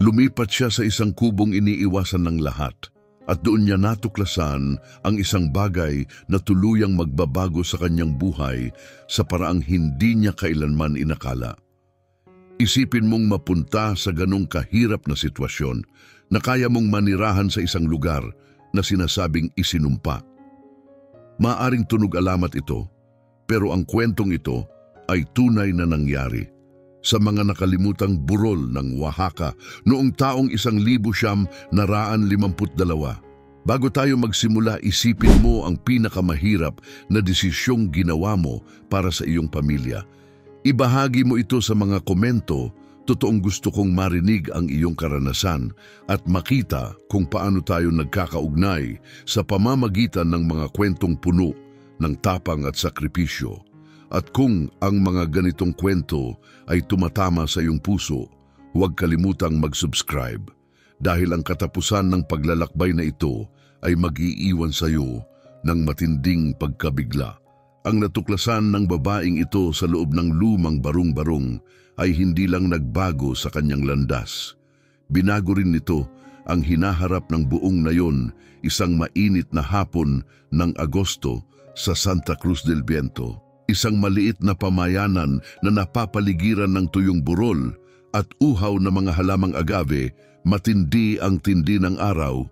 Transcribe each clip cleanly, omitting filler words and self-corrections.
Lumipat siya sa isang kubong iniiwasan ng lahat at doon niya natuklasan ang isang bagay na tuluyang magbabago sa kanyang buhay sa paraang hindi niya kailanman inakala. Isipin mong mapunta sa ganong kahirap na sitwasyon na kaya mong manirahan sa isang lugar na sinasabing isinumpa. Maaring tunog alamat ito, pero ang kwentong ito ay tunay na nangyari sa mga nakalimutang burol ng Oaxaca noong taong 1952. Bago tayo magsimula, isipin mo ang pinakamahirap na desisyong ginawa mo para sa iyong pamilya. Ibahagi mo ito sa mga komento. Totoong gusto kong marinig ang iyong karanasan at makita kung paano tayo nagkakaugnay sa pamamagitan ng mga kwentong puno ng tapang at sakripisyo. At kung ang mga ganitong kwento ay tumatama sa iyong puso, huwag kalimutang mag-subscribe dahil ang katapusan ng paglalakbay na ito ay mag-iiwan sa iyo ng matinding pagkabigla. Ang natuklasan ng babaeng ito sa loob ng lumang barong-barong ay hindi lang nagbago sa kanyang landas. Binago rin nito ang hinaharap ng buong nayon isang mainit na hapon ng Agosto sa Santa Cruz del Viento. Isang maliit na pamayanan na napapaligiran ng tuyong burol at uhaw na mga halamang agave, matindi ang tindi ng araw.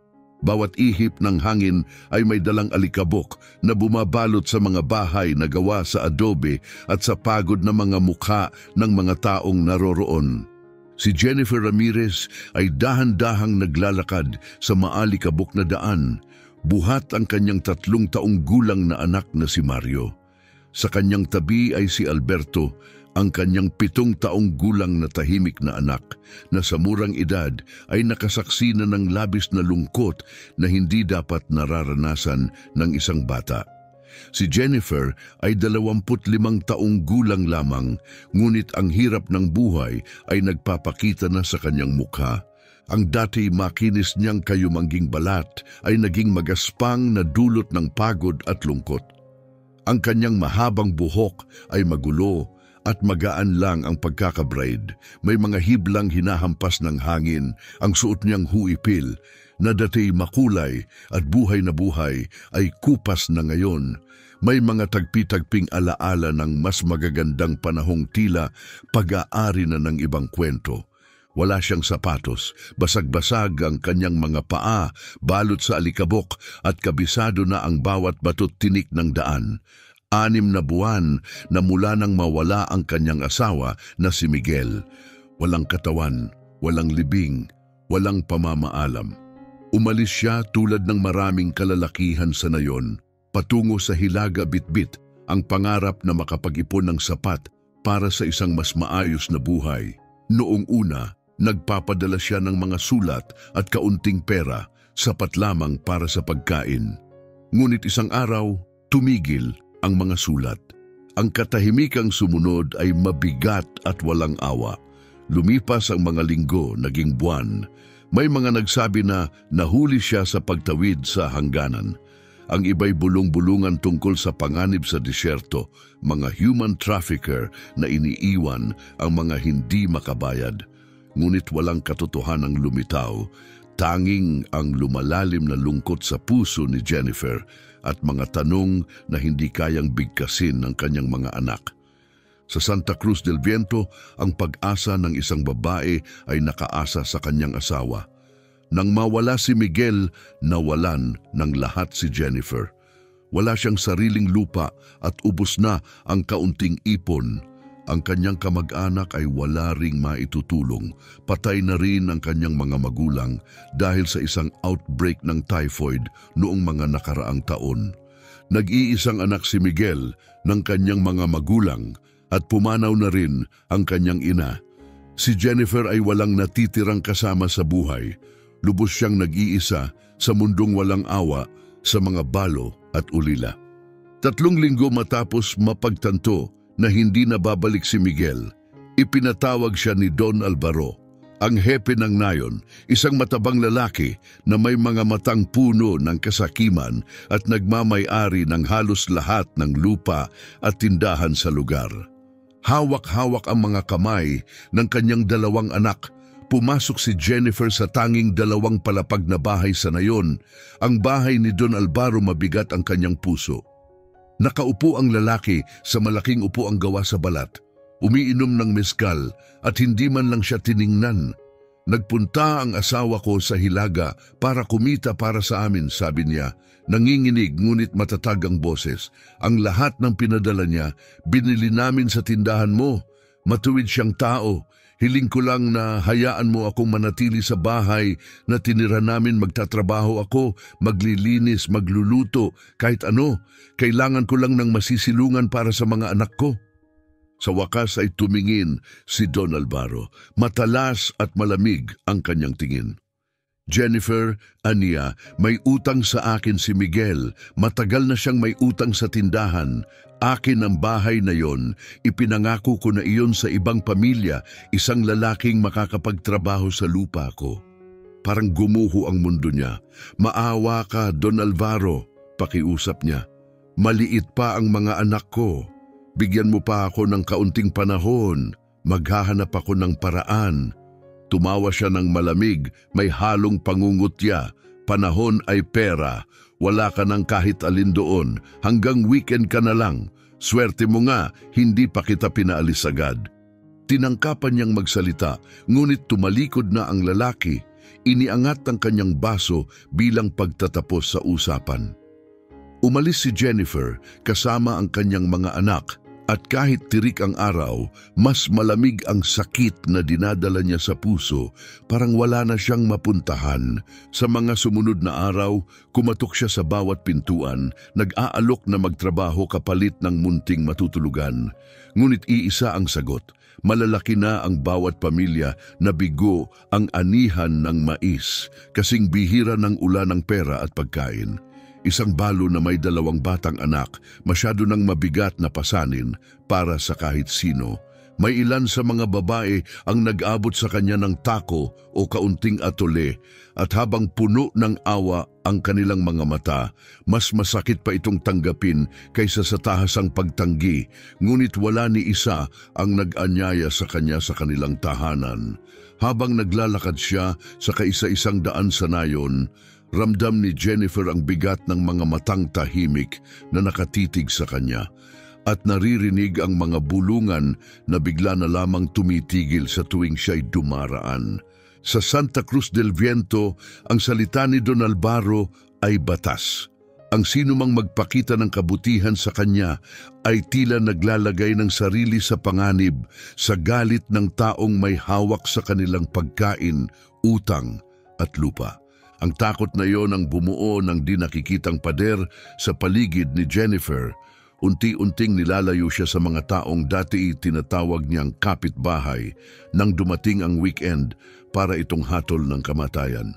Bawat ihip ng hangin ay may dalang alikabok na bumabalot sa mga bahay na gawa sa adobe at sa pagod na mga mukha ng mga taong naroroon. Si Jennifer Ramirez ay dahan-dahang naglalakad sa maalikabok na daan. Buhat ang kanyang 3 taong gulang na anak na si Mario. Sa kanyang tabi ay si Alberto, ang kanyang 7 taong gulang na tahimik na anak na sa murang edad ay nakasaksi na ng labis na lungkot na hindi dapat nararanasan ng isang bata. Si Jennifer ay 25 taong gulang lamang, ngunit ang hirap ng buhay ay nagpapakita na sa kanyang mukha. Ang dati makinis niyang kayumangging balat ay naging magaspang na dulot ng pagod at lungkot. Ang kanyang mahabang buhok ay magulo at magaan lang ang pagkakabraid. May mga hiblang hinahampas ng hangin. Ang suot niyang huipil na dati makulay at buhay na buhay ay kupas na ngayon. May mga tagpi-tagping alaala ng mas magagandang panahong tila pag-aari na ng ibang kwento. Wala siyang sapatos, basag-basag ang kanyang mga paa, balot sa alikabok at kabisado na ang bawat batot tinik ng daan. 6 na buwan na mula nang mawala ang kanyang asawa na si Miguel. Walang katawan, walang libing, walang pamamaalam. Umalis siya tulad ng maraming kalalakihan sa nayon, patungo sa Hilaga Bitbit, ang pangarap na makapag-ipon ng sapat para sa isang mas maayos na buhay. Noong una, nagpapadala siya ng mga sulat at kaunting pera, sapat lamang para sa pagkain. Ngunit isang araw, tumigil ang mga sulat. Ang katahimikang sumunod ay mabigat at walang awa. Lumipas ang mga linggo, naging buwan. May mga nagsabi na nahuli siya sa pagtawid sa hangganan. Ang iba'y bulong-bulungan tungkol sa panganib sa disyerto, mga human trafficker na iniiwan ang mga hindi makabayad. Ngunit walang katotohanang lumitaw, tanging ang lumalalim na lungkot sa puso ni Jennifer at mga tanong na hindi kayang bigkasin ng kanyang mga anak. Sa Santa Cruz del Viento, ang pag-asa ng isang babae ay nakaasa sa kanyang asawa. Nang mawala si Miguel, nawalan ng lahat si Jennifer. Wala siyang sariling lupa at ubos na ang kaunting ipon. Ang kanyang kamag-anak ay wala ring maitutulong. Patay na rin ang kanyang mga magulang dahil sa isang outbreak ng typhoid noong mga nakaraang taon. Nag-iisang anak si Miguel ng kanyang mga magulang at pumanaw na rin ang kanyang ina. Si Jennifer ay walang natitirang kasama sa buhay. Lubos siyang nag-iisa sa mundong walang awa sa mga balo at ulila. 3 linggo matapos mapagtanto na hindi na babalik si Miguel, ipinatawag siya ni Don Alvaro, ang hepe ng nayon, isang matabang lalaki na may mga matang puno ng kasakiman at nagmamay-ari ng halos lahat ng lupa at tindahan sa lugar. Hawak-hawak ang mga kamay ng kanyang 2 anak, Pumasok si Jennifer sa tanging 2 palapag na bahay sa nayon. Ang bahay ni Don Alvaro mabigat ang kanyang puso. Nakaupo ang lalaki sa malaking upuang gawa sa balat. Umiinom ng mezcal at hindi man lang siya tiningnan. Nagpunta ang asawa ko sa Hilaga para kumita para sa amin, sabi niya. Nanginginig ngunit matatag ang boses. Ang lahat ng pinadala niya, binili namin sa tindahan mo. Matuwid siyang tao. Hiling ko lang na hayaan mo akong manatili sa bahay na tinira namin. Magtatrabaho ako, maglilinis, magluluto, kahit ano. Kailangan ko lang ng masisilungan para sa mga anak ko. Sa wakas ay tumingin si Don Alvaro. Matalas at malamig ang kanyang tingin. Jennifer, aniya, may utang sa akin si Miguel. Matagal na siyang may utang sa tindahan. Akin ang bahay na yon. Ipinangako ko na iyon sa ibang pamilya, isang lalaking makakapagtrabaho sa lupa ko. Parang gumuho ang mundo niya. Maawa ka, Don Alvaro, pakiusap niya. Maliit pa ang mga anak ko. Bigyan mo pa ako ng kaunting panahon. Maghahanap ako ng paraan. Tumawa siya ng malamig, may halong pangungutya. Panahon ay pera. Wala ka ng kahit alin doon. Hanggang weekend ka na lang. Swerte mo nga, hindi pa kita pinaalis agad. Tinangkapan niyang magsalita, ngunit tumalikod na ang lalaki. Iniangat ang kanyang baso bilang pagtatapos sa usapan. Umalis si Jennifer kasama ang kanyang mga anak. At kahit tirik ang araw, mas malamig ang sakit na dinadala niya sa puso, parang wala na siyang mapuntahan. Sa mga sumunod na araw, kumatok siya sa bawat pintuan, nag-aalok na magtrabaho kapalit ng munting matutulugan. Ngunit iisa ang sagot, malalaki na ang bawat pamilya na bigo ang anihan ng mais, kasing bihira ng ulan ng pera at pagkain. Isang balo na may 2 batang anak, masyado nang mabigat na pasanin para sa kahit sino. May ilan sa mga babae ang nag-abot sa kanya ng tako o kaunting atole, at habang puno ng awa ang kanilang mga mata, mas masakit pa itong tanggapin kaysa sa tahasang pagtanggi, ngunit wala ni isa ang nag-anyaya sa kanya sa kanilang tahanan. Habang naglalakad siya sa kaisa-isang daan sa nayon, ramdam ni Jennifer ang bigat ng mga matang tahimik na nakatitig sa kanya at naririnig ang mga bulungan na bigla na lamang tumitigil sa tuwing siya'y dumaraan. Sa Santa Cruz del Viento, ang salita ni Don Alvaro ay batas. Ang sinumang magpakita ng kabutihan sa kanya ay tila naglalagay ng sarili sa panganib sa galit ng taong may hawak sa kanilang pagkain, utang at lupa. Ang takot na iyon ang bumuo ng di nakikitang pader sa paligid ni Jennifer. Unti-unting nilalayo siya sa mga taong dati tinatawag niyang kapitbahay nang dumating ang weekend para itong hatol ng kamatayan.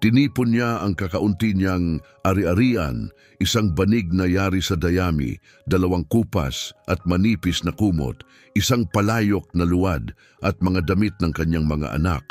Tinipon niya ang kakaunti niyang ari-arian, isang banig na yari sa dayami, 2 kupas at manipis na kumot, isang palayok na luwad at mga damit ng kanyang mga anak.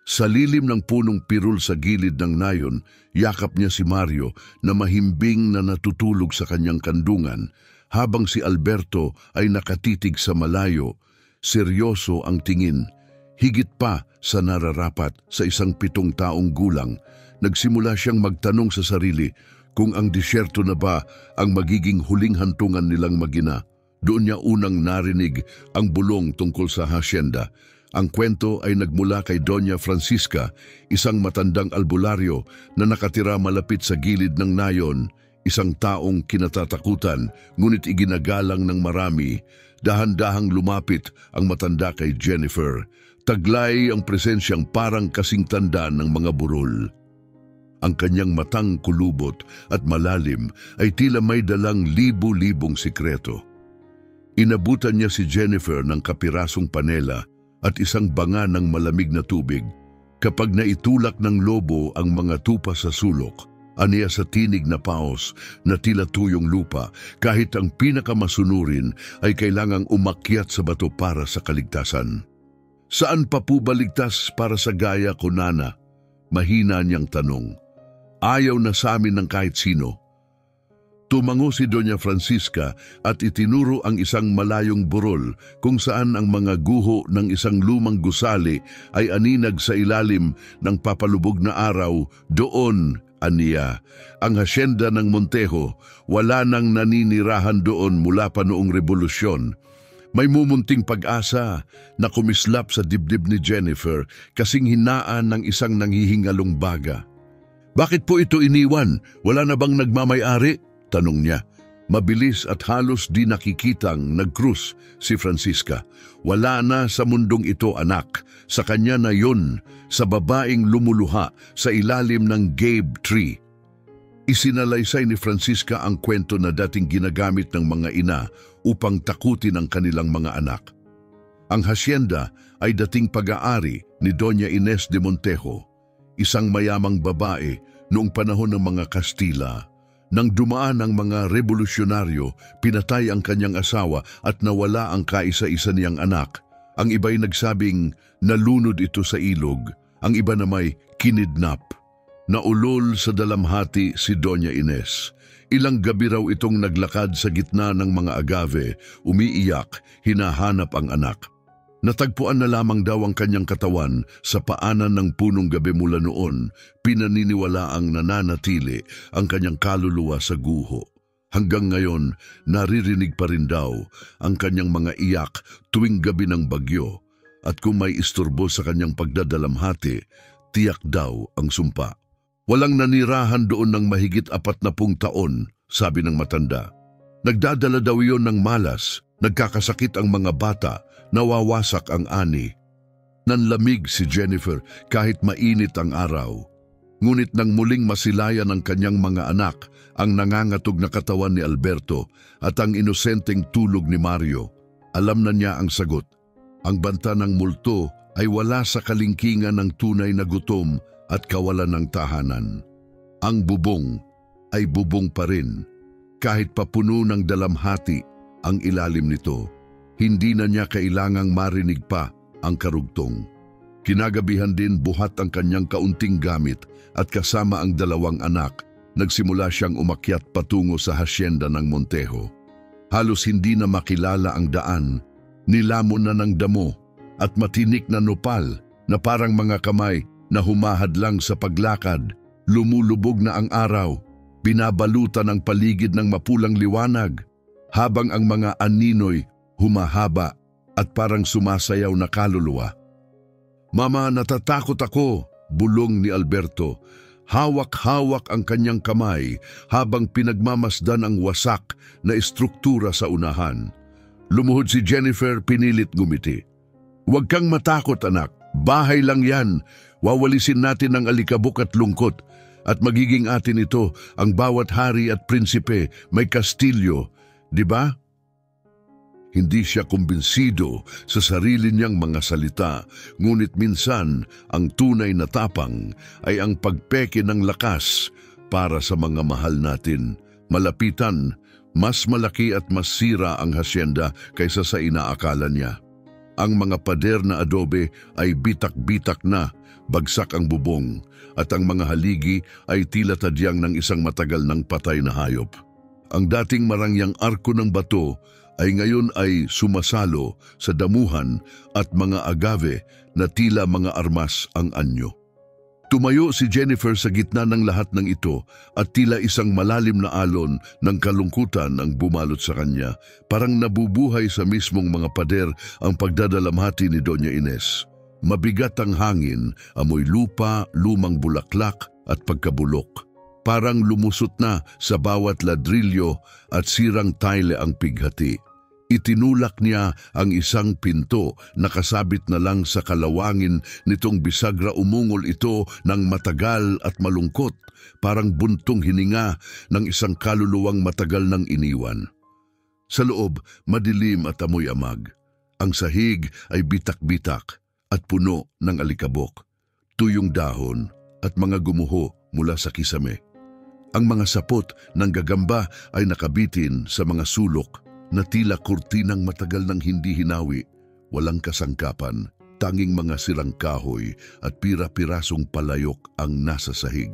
Sa lilim ng punong pirul sa gilid ng nayon, yakap niya si Mario na mahimbing na natutulog sa kanyang kandungan, habang si Alberto ay nakatitig sa malayo. Seryoso ang tingin, higit pa sa nararapat sa isang 7 taong gulang. Nagsimula siyang magtanong sa sarili kung ang disyerto na ba ang magiging huling hantungan nilang mag-ina. Doon niya unang narinig ang bulong tungkol sa hasyenda. Ang kwento ay nagmula kay Doña Francisca, isang matandang albularyo na nakatira malapit sa gilid ng nayon, isang taong kinatatakutan ngunit iginagalang ng marami. Dahan-dahang lumapit ang matanda kay Jennifer. Taglay ang presensyang parang kasing tanda ng mga burol. Ang kanyang matang kulubot at malalim ay tila may dalang libu-libong sikreto. Inabutan niya si Jennifer ng kapirasong panela at isang banga ng malamig na tubig. Kapag naitulak ng lobo ang mga tupa sa sulok, aniya sa tinig na paos na tila tuyong lupa, kahit ang pinakamasunurin ay kailangang umakyat sa bato para sa kaligtasan. Saan pa po baligtas para sa gaya ko, Nana? Mahina niyang tanong. Ayaw na sa amin ng kahit sino. Tumango si Doña Francisca at itinuro ang isang malayong burol kung saan ang mga guho ng isang lumang gusali ay aninag sa ilalim ng papalubog na araw. Doon, aniya, ang hasyenda ng Montejo, wala nang naninirahan doon mula pa noong revolusyon. May mumunting pag-asa na kumislap sa dibdib ni Jennifer kasing hinaan ng isang nanghihingalong baga. "Bakit po ito iniwan? Wala na bang nagmamay-ari?" tanong niya. Mabilis at halos di nakikitang nagkrus si Francisca. "Wala na sa mundong ito, anak. Sa kanya na yun, sa babaeng lumuluha sa ilalim ng Gabe tree." Isinalaysay ni Francisca ang kwento na dating ginagamit ng mga ina upang takutin ang kanilang mga anak. Ang hasyenda ay dating pag-aari ni Doña Inés de Montejo, isang mayamang babae noong panahon ng mga Kastila. Nang dumaan ang mga revolusyonaryo, pinatay ang kanyang asawa at nawala ang kaisa-isa niyang anak. Ang iba'y nagsabing nalunod ito sa ilog, ang iba na may kinidnap. Naulol sa dalamhati si Doña Inés. Ilang gabi raw itong naglakad sa gitna ng mga agave, umiiyak, hinahanap ang anak. Natagpuan na lamang daw ang kanyang katawan sa paanan ng punong gabi mula noon. Pinaniniwalaang nananatili ang kanyang kaluluwa sa guho. Hanggang ngayon, naririnig pa rin daw ang kanyang mga iyak tuwing gabi ng bagyo. At kung may isturbo sa kanyang pagdadalamhati, tiyak daw ang sumpa. Walang nanirahan doon ng mahigit 40 taon, sabi ng matanda. Nagdadala daw iyon ng malas, nagkakasakit ang mga bata, nawawasak ang ani. Nanlamig si Jennifer kahit mainit ang araw. Ngunit nang muling masilayan ng kanyang mga anak, ang nangangatog na katawan ni Alberto at ang inosenteng tulog ni Mario, alam na niya ang sagot. Ang banta ng multo ay wala sa kalingkingan ng tunay na gutom at kawalan ng tahanan. Ang bubong ay bubong pa rin, kahit papuno ng dalamhati ang ilalim nito. Hindi na niya kailangang marinig pa ang karugtong. Kinagabihan din buhat ang kanyang kaunting gamit at kasama ang 2 anak, nagsimula siyang umakyat patungo sa hasyenda ng Montejo. Halos hindi na makilala ang daan, nilamon na ng damo at matinik na nopal na parang mga kamay na humahadlang sa paglakad. Lumulubog na ang araw, binabalutan ang paligid ng mapulang liwanag, habang ang mga aninoy humahaba at parang sumasayaw na kaluluwa. "Mama, natatakot ako," bulong ni Alberto. Hawak-hawak ang kanyang kamay habang pinagmamasdan ang wasak na estruktura sa unahan. Lumuhod si Jennifer, pinilit ngumiti. "Huwag kang matakot, anak. Bahay lang yan. Wawalisin natin ang alikabok at lungkot. At magiging atin ito, ang bawat hari at prinsipe, may kastilyo. Di ba?" Hindi siya kumbinsido sa sarili niyang mga salita, ngunit minsan ang tunay na tapang ay ang pagpeke ng lakas para sa mga mahal natin. Malapitan, mas malaki at mas sira ang hasyenda kaysa sa inaakala niya. Ang mga pader na adobe ay bitak-bitak na, bagsak ang bubong, at ang mga haligi ay tila tadyang ng isang matagal ng patay na hayop. Ang dating marangyang arko ng bato ay ngayon ay sumasalo sa damuhan at mga agave na tila mga armas ang anyo. Tumayo si Jennifer sa gitna ng lahat ng ito at tila isang malalim na alon ng kalungkutan ang bumalot sa kanya. Parang nabubuhay sa mismong mga pader ang pagdadalamhati ni Doña Inés. Mabigat ang hangin, amoy lupa, lumang bulaklak at pagkabulok. Parang lumusot na sa bawat ladrilyo at sirang tile ang pighati. Itinulak niya ang isang pinto na kasabit na lang sa kalawangin nitong bisagra. Umungol ito ng matagal at malungkot, parang buntong hininga ng isang kaluluwang matagal nang iniwan. Sa loob, madilim at amoy amag. Ang sahig ay bitak-bitak at puno ng alikabok, tuyong dahon at mga gumuho mula sa kisame. Ang mga sapot ng gagamba ay nakabitin sa mga sulok na tila kurtinang matagal nang hindi hinawi, walang kasangkapan, tanging mga sirang kahoy at pira-pirasong palayok ang nasa sahig.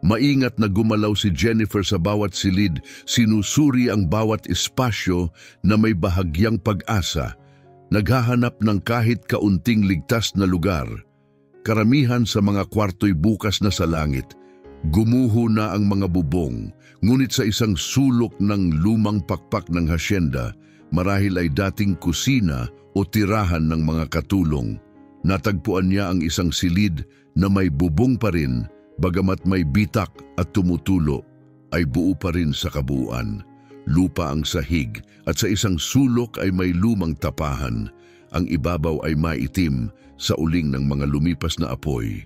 Maingat na gumalaw si Jennifer sa bawat silid, sinusuri ang bawat espasyo na may bahagyang pag-asa. Naghahanap ng kahit kaunting ligtas na lugar. Karamihan sa mga kwarto'y bukas na sa langit. Gumuho na ang mga bubong, ngunit sa isang sulok ng lumang pakpak ng hasyenda, marahil ay dating kusina o tirahan ng mga katulong. Natagpuan niya ang isang silid na may bubong pa rin, bagamat may bitak at tumutulo, ay buo pa rin sa kabuuan. Lupa ang sahig at sa isang sulok ay may lumang tapahan. Ang ibabaw ay maitim sa uling ng mga lumipas na apoy.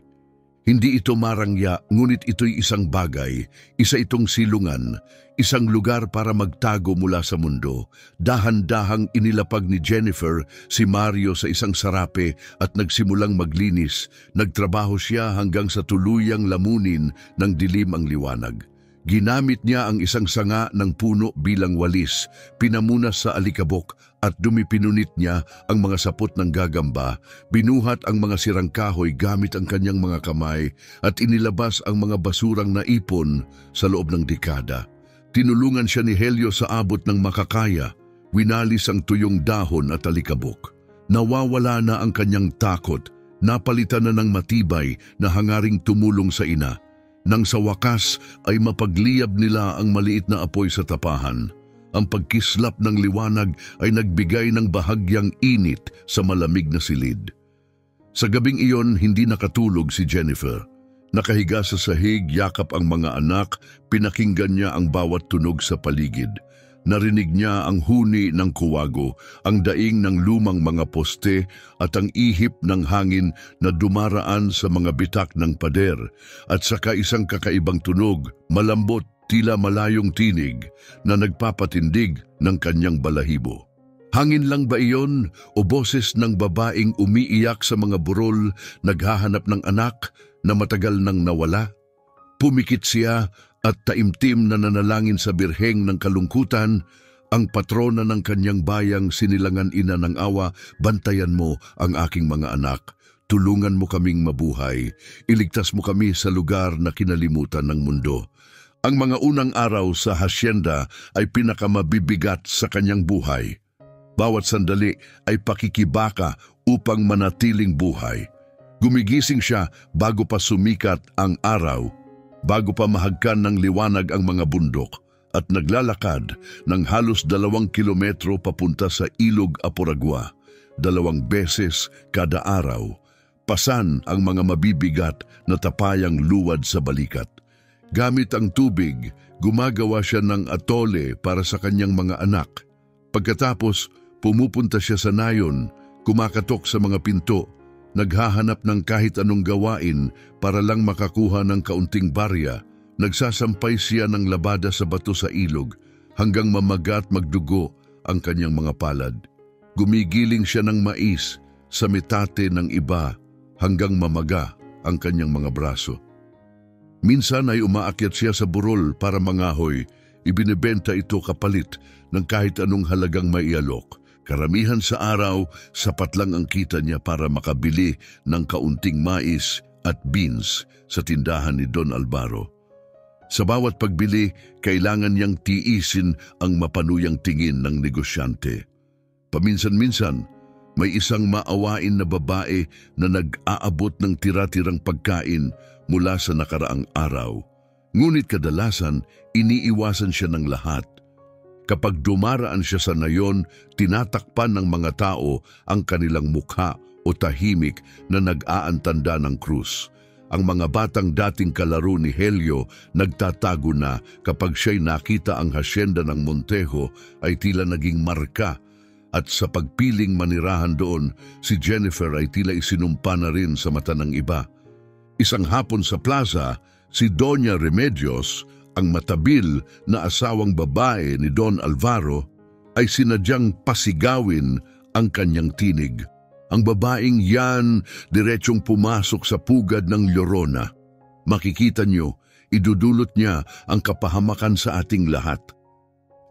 Hindi ito marangya, ngunit ito'y isang bagay, isa itong silungan, isang lugar para magtago mula sa mundo. Dahan-dahang inilapag ni Jennifer si Mario sa isang sarape at nagsimulang maglinis. Nagtrabaho siya hanggang sa tuluyang lamunin ng dilim ang liwanag. Ginamit niya ang isang sanga ng puno bilang walis, pinamunas sa alikabok at dumipinunit niya ang mga sapot ng gagamba, binuhat ang mga sirang kahoy gamit ang kanyang mga kamay at inilabas ang mga basurang naipon sa loob ng dekada. Tinulungan siya ni Helio sa abot ng makakaya, winalis ang tuyong dahon at alikabok. Nawawala na ang kanyang takot, napalitan na ng matibay na hangaring tumulong sa ina. Nang sa wakas ay mapagliyab nila ang maliit na apoy sa tapahan. Ang pagkislap ng liwanag ay nagbigay ng bahagyang init sa malamig na silid. Sa gabing iyon, hindi nakatulog si Jennifer. Nakahiga sa sahig, yakap ang mga anak, pinakinggan niya ang bawat tunog sa paligid. Narinig niya ang huni ng kuwago, ang daing ng lumang mga poste at ang ihip ng hangin na dumaraan sa mga bitak ng pader, at saka isang kakaibang tunog, malambot, tila malayong tinig na nagpapatindig ng kanyang balahibo. Hangin lang ba iyon o boses ng babaeng umiiyak sa mga burol, naghahanap ng anak na matagal nang nawala? Pumikit siya at taimtim na nanalangin sa birheng ng kalungkutan, ang patrona ng kanyang bayang sinilangan ina ng awa, bantayan mo ang aking mga anak, tulungan mo kaming mabuhay, iligtas mo kami sa lugar na kinalimutan ng mundo. Ang mga unang araw sa hasyenda ay pinakamabibigat sa kanyang buhay. Bawat sandali ay pakikibaka upang manatiling buhay. Gumigising siya bago pa sumikat ang araw, bago pa mahagkan ng liwanag ang mga bundok, at naglalakad ng halos 2 kilometro papunta sa Ilog Aporagua, 2 beses kada araw. Pasan ang mga mabibigat na tapayang luwad sa balikat. Gamit ang tubig, gumagawa siya ng atole para sa kanyang mga anak. Pagkatapos, pumupunta siya sa nayon, kumakatok sa mga pinto, naghahanap ng kahit anong gawain para lang makakuha ng kaunting barya. Nagsasampay siya ng labada sa bato sa ilog hanggang mamaga at magdugo ang kanyang mga palad. Gumigiling siya ng mais sa metate ng iba hanggang mamaga ang kanyang mga braso. Minsan ay umaakyat siya sa burol para mangahoy, ibinebenta ito kapalit ng kahit anong halagang maialok. Karamihan sa araw, sapat lang ang kita niya para makabili ng kaunting mais at beans sa tindahan ni Don Alvaro. Sa bawat pagbili, kailangan niyang tiisin ang mapanuyang tingin ng negosyante. Paminsan-minsan, may isang maawain na babae na nag-aabot ng tira-tirang pagkain mula sa nakaraang araw. Ngunit kadalasan, iniiwasan siya ng lahat. Kapag dumaraan siya sa nayon, tinatakpan ng mga tao ang kanilang mukha o tahimik na nag-aantanda ng krus. Ang mga batang dating kalaro ni Helio nagtatago na kapag siya'y nakita ang hasyenda ng Montejo ay tila naging marka, at sa pagpiling manirahan doon, si Jennifer ay tila isinumpa na rin sa mata ng iba. Isang hapon sa plaza, si Doña Remedios, ang matabil na asawang babae ni Don Alvaro, ay sinadyang pasigawin ang kanyang tinig. Ang babaeng yan diretsong pumasok sa pugad ng Llorona. Makikita niyo, idudulot niya ang kapahamakan sa ating lahat.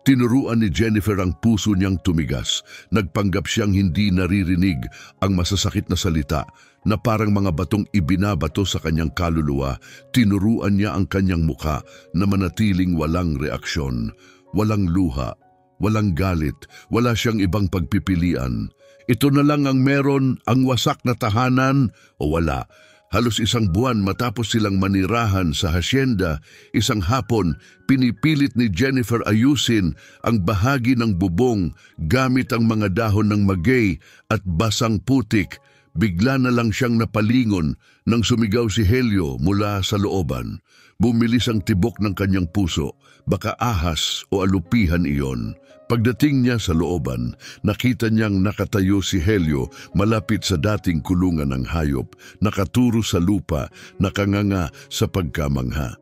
Tinuruan ni Jennifer ang puso niyang tumigas. Nagpanggap siyang hindi naririnig ang masasakit na salita, na parang mga batong ibinabato sa kanyang kaluluwa, tinuruan niya ang kanyang muka na manatiling walang reaksyon, walang luha, walang galit, wala siyang ibang pagpipilian. Ito na lang ang meron, ang wasak na tahanan o wala. Halos isang buwan matapos silang manirahan sa hasyenda, isang hapon, pinipilit ni Jennifer ayusin ang bahagi ng bubong gamit ang mga dahon ng magay at basang putik. Bigla na lang siyang napalingon nang sumigaw si Helio mula sa looban. Bumilis ang tibok ng kanyang puso, baka ahas o alupihan iyon. Pagdating niya sa looban, nakita niyang nakatayo si Helio malapit sa dating kulungan ng hayop, nakaturo sa lupa, nakanganga sa pagkamangha.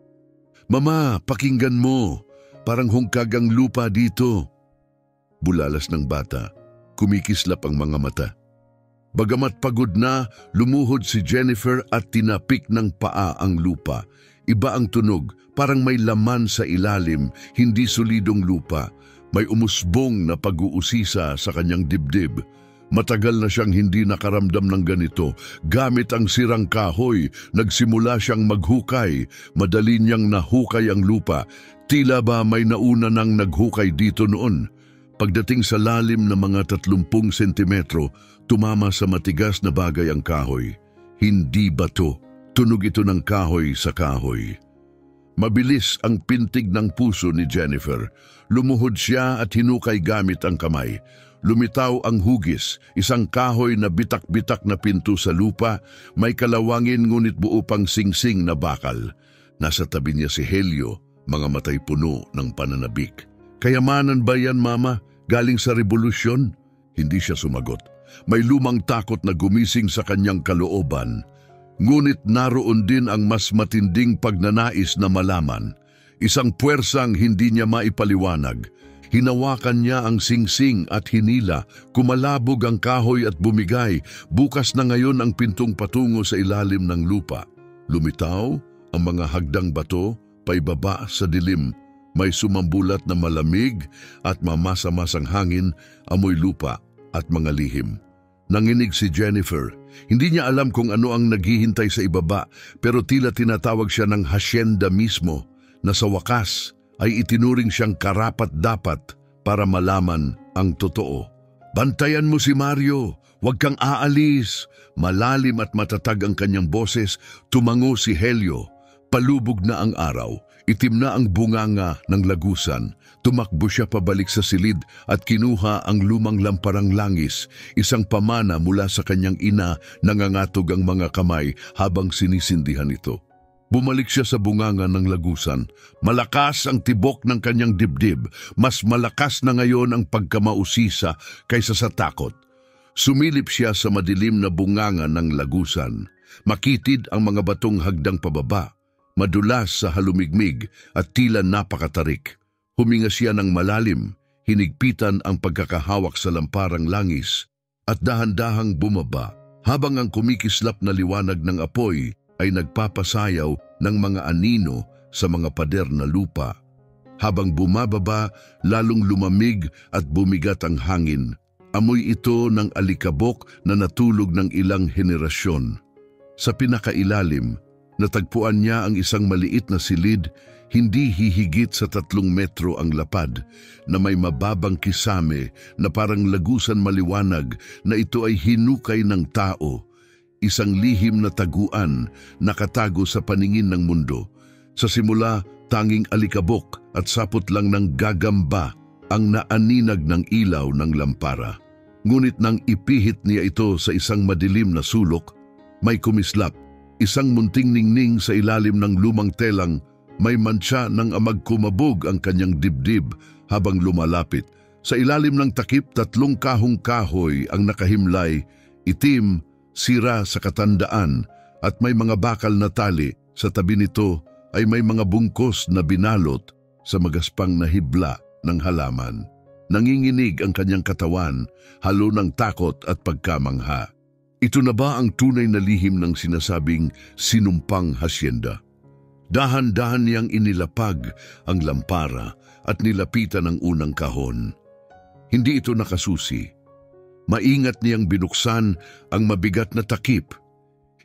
"Mama, pakinggan mo, parang hungkag ang lupa dito." Bulalas ng bata, kumikislap ang mga mata. Bagamat pagod na, lumuhod si Jennifer at tinapik ng paa ang lupa. Iba ang tunog, parang may laman sa ilalim, hindi solidong lupa. May umusbong na pag-uusisa sa kanyang dibdib. Matagal na siyang hindi nakaramdam ng ganito. Gamit ang sirang kahoy, nagsimula siyang maghukay. Madali niyang nahukay ang lupa. Tila ba may nauna nang naghukay dito noon? Pagdating sa lalim ng mga 30 sentimetro, tumama sa matigas na bagay ang kahoy. Hindi bato. Tunog ito ng kahoy sa kahoy. Mabilis ang pintig ng puso ni Jennifer. Lumuhod siya at hinukay gamit ang kamay. Lumitaw ang hugis, isang kahoy na bitak-bitak na pinto sa lupa, may kalawangin ngunit buo pang singsing na bakal. Nasa tabi niya si Helio, mga matay puno ng pananabik. "Kayamanan ba yan, Mama? Galing sa revolusyon?" Hindi siya sumagot. May lumang takot na gumising sa kanyang kalooban. Ngunit naroon din ang mas matinding pagnanais na malaman. Isang puwersang hindi niya maipaliwanag. Hinawakan niya ang singsing at hinila, kumalabog ang kahoy at bumigay. Bukas na ngayon ang pintong patungo sa ilalim ng lupa. Lumitaw ang mga hagdang bato, paibaba sa dilim. May sumambulat na malamig at mamasa-masang hangin, amoy lupa at mga lihim. Nanginig si Jennifer. Hindi niya alam kung ano ang naghihintay sa ibaba, pero tila tinatawag siya ng hasyenda mismo, na sa wakas ay itinuring siyang karapat-dapat para malaman ang totoo. "Bantayan mo si Mario, huwag kang aalis." Malalim at matatag ang kanyang boses, tumango si Helio. Palubog na ang araw, itim na ang bunganga ng lagusan. Tumakbo siya pabalik sa silid at kinuha ang lumang lamparang langis, isang pamana mula sa kanyang ina. Nangangatog ang mga kamay habang sinisindihan ito. Bumalik siya sa bunganga ng lagusan. Malakas ang tibok ng kanyang dibdib. Mas malakas na ngayon ang pagkamausisa kaysa sa takot. Sumilip siya sa madilim na bunganga ng lagusan. Makitid ang mga batong hagdang pababa, madulas sa halumigmig at tila napakatarik. Huminga siya ng malalim, hinigpitan ang pagkakahawak sa lamparang langis at dahan-dahang bumaba habang ang kumikislap na liwanag ng apoy ay nagpapasayaw ng mga anino sa mga pader na lupa. Habang bumababa, lalong lumamig at bumigat ang hangin. Amoy ito ng alikabok na natulog ng ilang henerasyon. Sa pinakailalim, natagpuan niya ang isang maliit na silid. Hindi hihigit sa 3 metro ang lapad, na may mababang kisame na parang lagusan maliwanag na ito ay hinukay ng tao. Isang lihim na taguan nakatago sa paningin ng mundo. Sa simula, tanging alikabok at sapot lang ng gagamba ang naaninag ng ilaw ng lampara. Ngunit nang ipihit niya ito sa isang madilim na sulok, may kumislap, isang munting ningning sa ilalim ng lumang telang. May mantsa ng amag kumabog ang kanyang dibdib habang lumalapit. Sa ilalim ng takip, 3 kahong kahoy ang nakahimlay, itim, sira sa katandaan, at may mga bakal na tali. Sa tabi nito ay may mga bungkos na binalot sa magaspang na hibla ng halaman. Nanginginig ang kanyang katawan, halo ng takot at pagkamangha. Ito na ba ang tunay na lihim ng sinasabing sinumpang hasyenda? Dahan-dahan niyang inilapag ang lampara at nilapitan ang unang kahon. Hindi ito nakasusi. Maingat niyang binuksan ang mabigat na takip.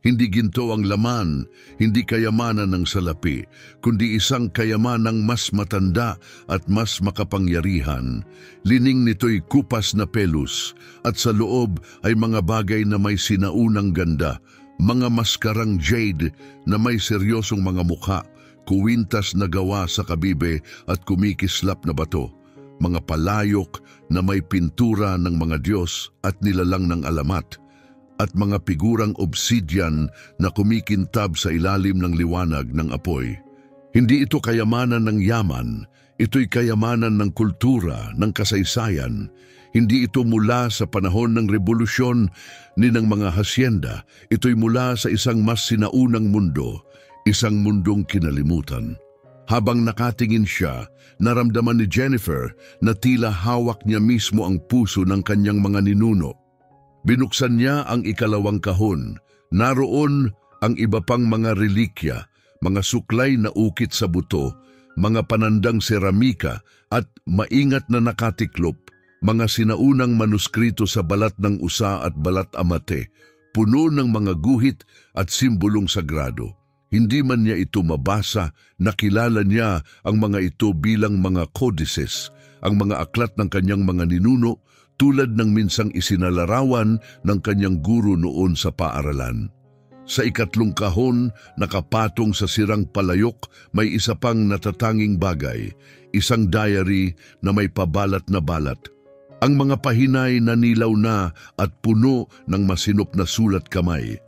Hindi ginto ang laman, hindi kayamanan ng salapi, kundi isang kayamanang mas matanda at mas makapangyarihan. Lining nito'y kupas na pelus, at sa loob ay mga bagay na may sinaunang ganda, mga maskarang jade na may seryosong mga mukha, kuwintas na gawa sa kabibe at kumikislap na bato, mga palayok na may pintura ng mga Diyos at nilalang ng alamat, at mga figurang obsidian na kumikintab sa ilalim ng liwanag ng apoy. Hindi ito kayamanan ng yaman, ito'y kayamanan ng kultura, ng kasaysayan. Hindi ito mula sa panahon ng revolusyon ni ng mga hasyenda, ito'y mula sa isang mas sinaunang mundo, isang mundong kinalimutan. Habang nakatingin siya, naramdaman ni Jennifer na tila hawak niya mismo ang puso ng kanyang mga ninuno. Binuksan niya ang ikalawang kahon. Naroon ang iba pang mga relikya, mga suklay na ukit sa buto, mga panandang seramika at maingat na nakatiklop, mga sinaunang manuskrito sa balat ng usa at balat amate, puno ng mga guhit at simbolong sagrado. Hindi man niya ito mabasa, nakilala niya ang mga ito bilang mga codices, ang mga aklat ng kanyang mga ninuno, tulad ng minsang isinalarawan ng kanyang guro noon sa paaralan. Sa ikatlong kahon, nakapatong sa sirang palayok, may isa pang natatanging bagay, isang diary na may pabalat na balat. Ang mga pahinay nanilaw na at puno ng masinop na sulat kamay.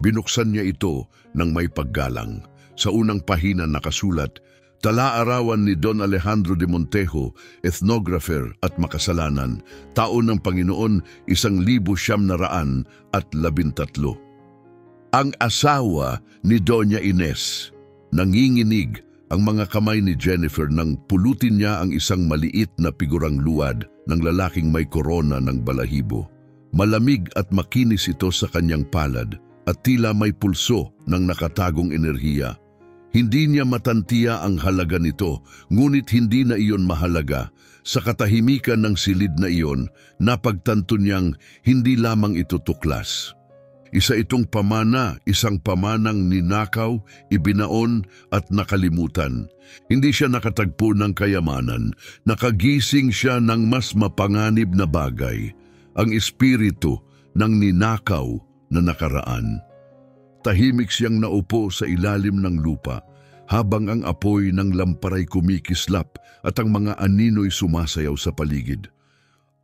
Binuksan niya ito ng may paggalang. Sa unang pahina nakasulat, Tala-arawan ni Don Alejandro de Montejo, ethnographer at makasalanan, taon ng Panginoon 1913. Ang asawa ni Doña Ines. Nanginginig ang mga kamay ni Jennifer nang pulutin niya ang isang maliit na figurang luwad ng lalaking may korona ng balahibo. Malamig at makinis ito sa kanyang palad at tila may pulso ng nakatagong enerhiya. Hindi niya matantiya ang halaga nito, ngunit hindi na iyon mahalaga. Sa katahimikan ng silid na iyon, napagtanto niyang hindi lamang ito tuklas. Isa itong pamana, isang pamanang ninakaw, ibinaon at nakalimutan. Hindi siya nakatagpo ng kayamanan, nakagising siya ng mas mapanganib na bagay, ang espiritu ng ninakaw na nakaraan. Tahimik siyang naupo sa ilalim ng lupa, habang ang apoy ng lamparay kumikislap at ang mga anino'y sumasayaw sa paligid.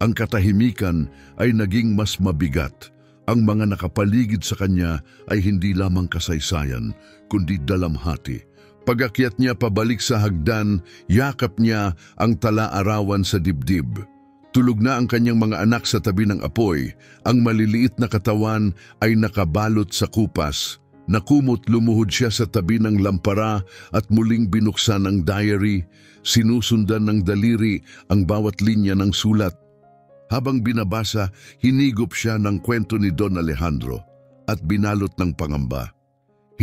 Ang katahimikan ay naging mas mabigat. Ang mga nakapaligid sa kanya ay hindi lamang kasaysayan, kundi dalamhati. Pag-akyat niya pabalik sa hagdan, yakap niya ang tala-arawan sa dibdib. Tulog na ang kanyang mga anak sa tabi ng apoy. Ang maliliit na katawan ay nakabalot sa kupas. Nakumot lumuhod siya sa tabi ng lampara at muling binuksan ang diary. Sinusundan ng daliri ang bawat linya ng sulat. Habang binabasa, hinigop siya ng kwento ni Don Alejandro at binalot ng pangamba.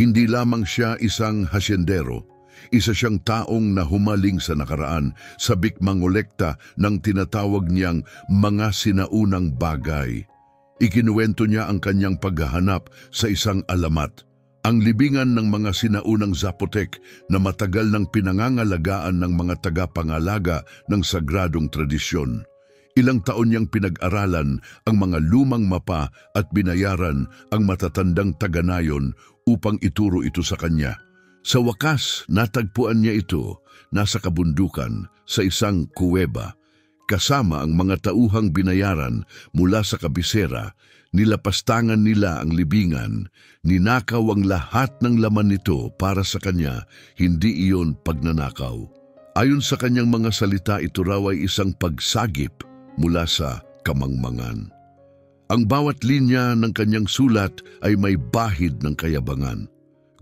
Hindi lamang siya isang hasyendero. Isa siyang taong na humaling sa nakaraan, sabik mangolekta ng tinatawag niyang mga sinaunang bagay. Ikinuwento niya ang kanyang paghahanap sa isang alamat, ang libingan ng mga sinaunang Zapotec na matagal nang pinangangalagaan ng mga tagapangalaga ng sagradong tradisyon. Ilang taon niyang pinag-aralan ang mga lumang mapa at binayaran ang matatandang taga-nayon upang ituro ito sa kanya. Sa wakas, natagpuan niya ito nasa kabundukan sa isang kuweba. Kasama ang mga tauhang binayaran mula sa kabisera, nilapastangan nila ang libingan, ninakaw ang lahat ng laman nito para sa kanya, hindi iyon pagnanakaw. Ayon sa kanyang mga salita, ito raw ay isang pagsagip mula sa kamangmangan. Ang bawat linya ng kanyang sulat ay may bahid ng kayabangan.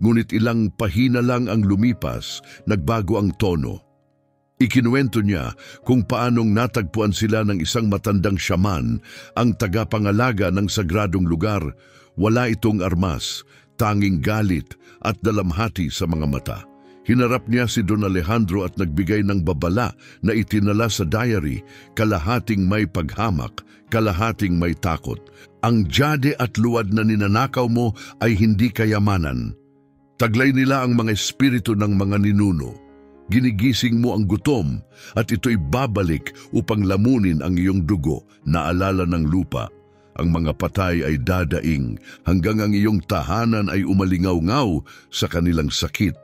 Ngunit ilang pahina lang ang lumipas, nagbago ang tono. Ikinuwento niya kung paanong natagpuan sila ng isang matandang syaman, ang tagapangalaga ng sagradong lugar. Wala itong armas, tanging galit at dalamhati sa mga mata. Hinarap niya si Don Alejandro at nagbigay ng babala na itinala sa diary, kalahating may paghamak, kalahating may takot. Ang jade at luwad na ninanakaw mo ay hindi kayamanan. Taglay nila ang mga espiritu ng mga ninuno. Ginigising mo ang gutom at ito'y babalik upang lamunin ang iyong dugo na alala ng lupa. Ang mga patay ay dadaing hanggang ang iyong tahanan ay umalingaw-ngaw sa kanilang sakit.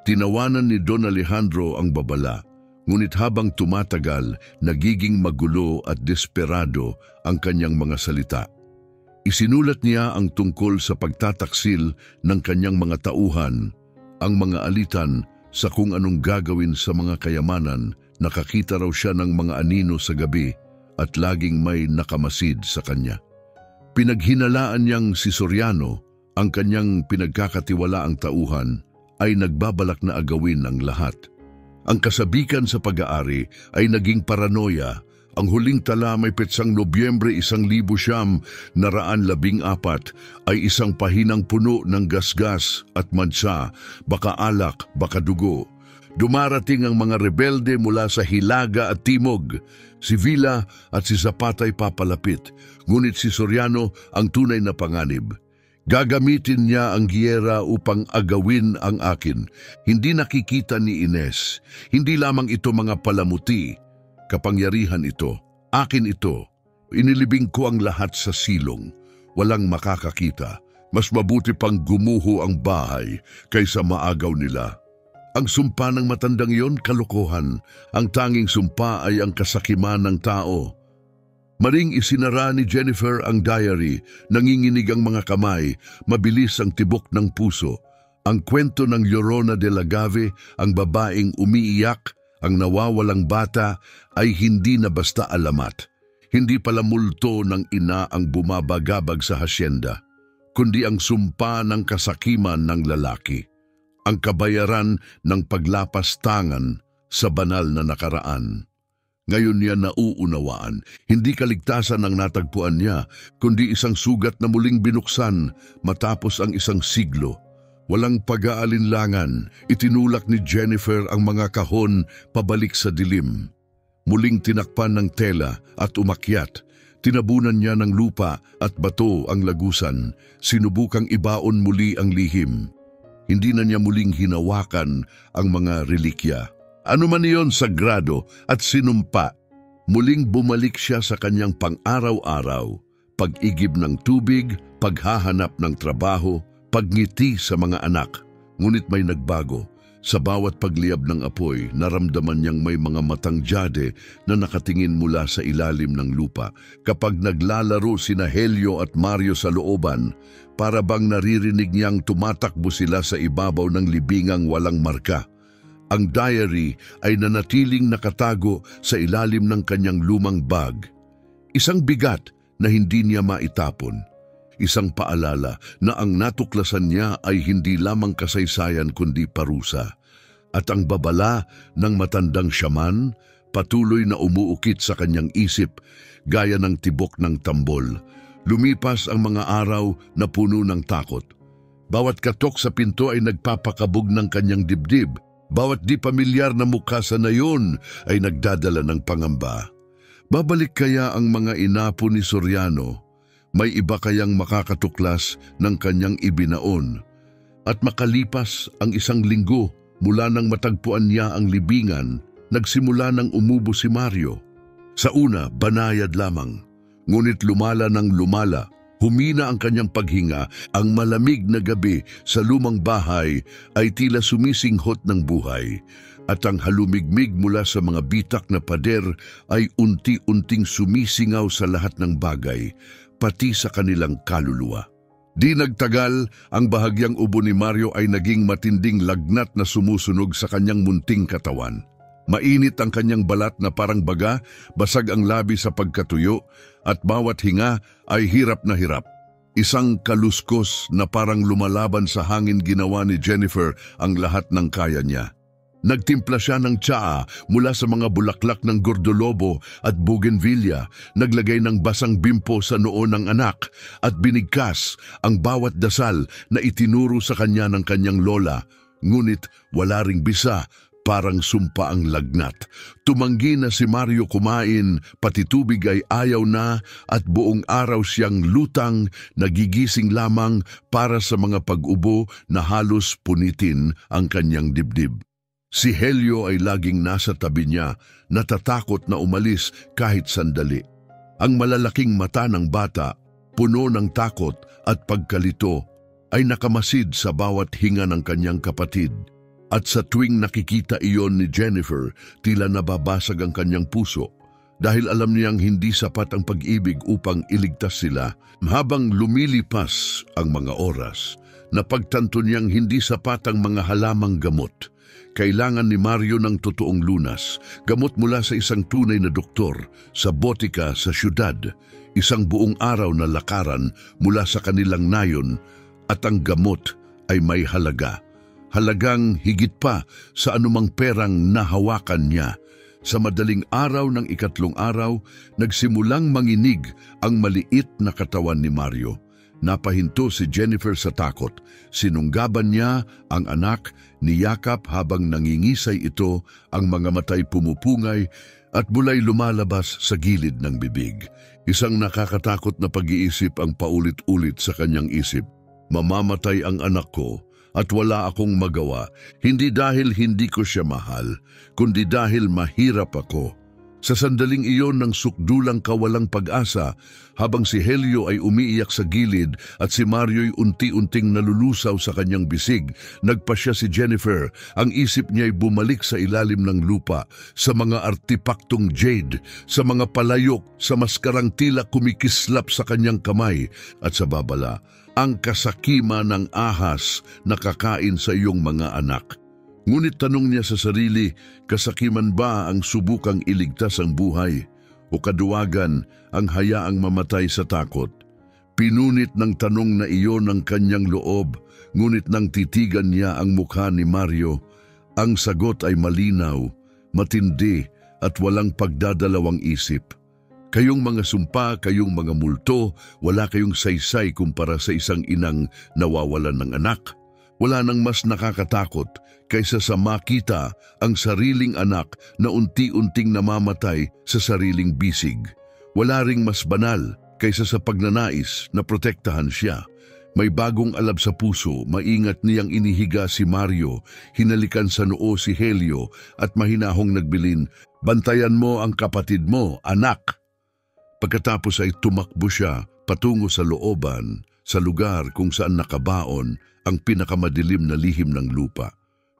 Tinawanan ni Don Alejandro ang babala. Ngunit habang tumatagal, nagiging magulo at desperado ang kanyang mga salita. Isinulat niya ang tungkol sa pagtataksil ng kanyang mga tauhan, ang mga alitan sa kung anong gagawin sa mga kayamanan. Nakakita raw siya ng mga anino sa gabi at laging may nakamasid sa kanya. Pinaghinalaan niyang si Soriano, ang kanyang pinagkakatiwalaang tauhan, ay nagbabalak na agawin ang lahat. Ang kasabikan sa pag-aari ay naging paranoia. Ang huling tala may petsang Nobyembre 1914 ay isang pahinang puno ng gasgas at mansa, baka alak, baka dugo. Dumarating ang mga rebelde mula sa Hilaga at Timog. Si Villa at si Zapata ay papalapit, ngunit si Soriano ang tunay na panganib. Gagamitin niya ang giyera upang agawin ang akin. Hindi nakikita ni Ines. Hindi lamang ito mga palamuti. Kapangyarihan ito. Akin ito. Inilibing ko ang lahat sa silong. Walang makakakita. Mas mabuti pang gumuho ang bahay kaysa maagaw nila. Ang sumpa ng matandang iyon, kalokohan. Ang tanging sumpa ay ang kasakiman ng tao. Maring isinara ni Jennifer ang diary, nanginginig ang mga kamay, mabilis ang tibok ng puso. Ang kwento ng Llorona de la Gave, ang babaeng umiiyak, ang nawawalang bata, ay hindi na basta alamat. Hindi pala multo ng ina ang bumabagabag sa hasyenda, kundi ang sumpa ng kasakiman ng lalaki. Ang kabayaran ng paglapastangan sa banal na nakaraan. Ngayon niya nauunawaan, hindi kaligtasan ang natagpuan niya, kundi isang sugat na muling binuksan matapos ang isang siglo. Walang pag-aalinlangan, itinulak ni Jennifer ang mga kahon pabalik sa dilim. Muling tinakpan ng tela at umakyat. Tinabunan niya ng lupa at bato ang lagusan. Sinubukang ibaon muli ang lihim. Hindi na niya muling hinawakan ang mga relikya. Ano man iyon sagrado at sinumpa, muling bumalik siya sa kanyang pang-araw-araw, pag-igib ng tubig, paghahanap ng trabaho, pagngiti sa mga anak. Ngunit may nagbago. Sa bawat pagliyab ng apoy, naramdaman niyang may mga matang jade na nakatingin mula sa ilalim ng lupa. Kapag naglalaro sina Helio at Mario sa looban, para bang naririnig niyang tumatakbo sila sa ibabaw ng libingang walang marka. Ang diary ay nanatiling nakatago sa ilalim ng kanyang lumang bag. Isang bigat na hindi niya maitapon. Isang paalala na ang natuklasan niya ay hindi lamang kasaysayan kundi parusa. At ang babala ng matandang syaman patuloy na umuukit sa kanyang isip gaya ng tibok ng tambol. Lumipas ang mga araw na puno ng takot. Bawat katok sa pinto ay nagpapakabog ng kanyang dibdib. Bawat di pamilyar na mukha sa nayon ay nagdadala ng pangamba. Babalik kaya ang mga inapo ni Soriano? May iba kayang makakatuklas ng kanyang ibinaon? At makalipas ang isang linggo mula nang matagpuan niya ang libingan, nagsimula nang umubo si Mario. Sa una, banayad lamang. Ngunit lumala ng lumala. Humina ang kanyang paghinga, ang malamig na gabi sa lumang bahay ay tila sumisinghot ng buhay. At ang halumigmig mula sa mga bitak na pader ay unti-unting sumisingaw sa lahat ng bagay, pati sa kanilang kaluluwa. Di nagtagal, ang bahagyang ubo ni Mario ay naging matinding lagnat na sumusunog sa kanyang munting katawan. Mainit ang kanyang balat na parang baga, basag ang labi sa pagkatuyo, at bawat hinga ay hirap na hirap. Isang kaluskos na parang lumalaban sa hangin ginawa ni Jennifer ang lahat ng kaya niya. Nagtimpla siya ng tsaa mula sa mga bulaklak ng gordolobo at bougainvillea, naglagay ng basang bimpo sa noo ng anak at binigkas ang bawat dasal na itinuro sa kanya ng kanyang lola. Ngunit wala ring bisa, parang sumpa ang lagnat. Tumanggi na si Mario kumain, pati tubig ay ayaw na at buong araw siyang lutang, nagigising lamang para sa mga pag-ubo na halos punitin ang kanyang dibdib. Si Helio ay laging nasa tabi niya, natatakot na umalis kahit sandali. Ang malalaking mata ng bata, puno ng takot at pagkalito, ay nakamasid sa bawat hinga ng kanyang kapatid. At sa tuwing nakikita iyon ni Jennifer, tila nababasag ang kanyang puso dahil alam niyang hindi sapat ang pag-ibig upang iligtas sila. Habang lumilipas ang mga oras, napagtanto niyang hindi sapat ang mga halamang gamot. Kailangan ni Mario ng totoong lunas, gamot mula sa isang tunay na doktor sa botika sa syudad, isang buong araw na lakaran mula sa kanilang nayon, at ang gamot ay may halaga. Halagang higit pa sa anumang perang nahawakan niya. Sa madaling araw ng ikatlong araw, nagsimulang manginig ang maliit na katawan ni Mario. Napahinto si Jennifer sa takot. Sinunggaban niya ang anak, niyakap habang nangingisay ito, ang mga matay pumupungay at bulay lumalabas sa gilid ng bibig. Isang nakakatakot na pag-iisip ang paulit-ulit sa kanyang isip. Mamamatay ang anak ko at wala akong magawa, hindi dahil hindi ko siya mahal, kundi dahil mahirap ako. Sa sandaling iyon ng sukdulang kawalang pag-asa, habang si Helio ay umiiyak sa gilid at si Mario'y unti-unting nalulusaw sa kanyang bisig, nagpasya si Jennifer. Ang isip niya'y bumalik sa ilalim ng lupa, sa mga artipaktong jade, sa mga palayok, sa maskarang tila kumikislap sa kanyang kamay, at sa babala, ang kasakima ng ahas na kakain sa iyong mga anak. Ngunit tanong niya sa sarili, kasakiman ba ang subukang iligtas ang buhay o kaduwagan ang hayaang mamatay sa takot? Pinunit ng tanong na iyon ang kanyang loob, ngunit nang titigan niya ang mukha ni Mario, ang sagot ay malinaw, matindi at walang pagdadalawang isip. Kayong mga sumpa, kayong mga multo, wala kayong saysay kumpara sa isang inang nawawalan ng anak. Wala nang mas nakakatakot kaysa sa makita ang sariling anak na unti-unting namamatay sa sariling bisig. Wala ring mas banal kaysa sa pagnanais na protektahan siya. May bagong alab sa puso, maingat niyang inihiga si Mario, hinalikan sa noo si Helio at mahinahong nagbilin, "Bantayan mo ang kapatid mo, anak!" Pagkatapos ay tumakbo siya patungo sa looban, sa lugar kung saan nakabaon ang pinakamadilim na lihim ng lupa.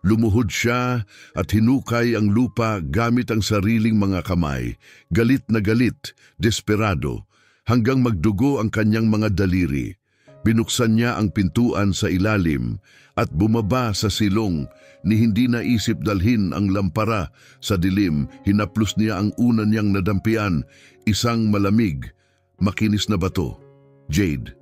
Lumuhod siya at hinukay ang lupa gamit ang sariling mga kamay, galit na galit, desperado, hanggang magdugo ang kanyang mga daliri. Binuksan niya ang pintuan sa ilalim at bumaba sa silong, ni hindi naisip dalhin ang lampara. Sa dilim, hinaplos niya ang una niyang nadampian, isang malamig, makinis na bato, jade.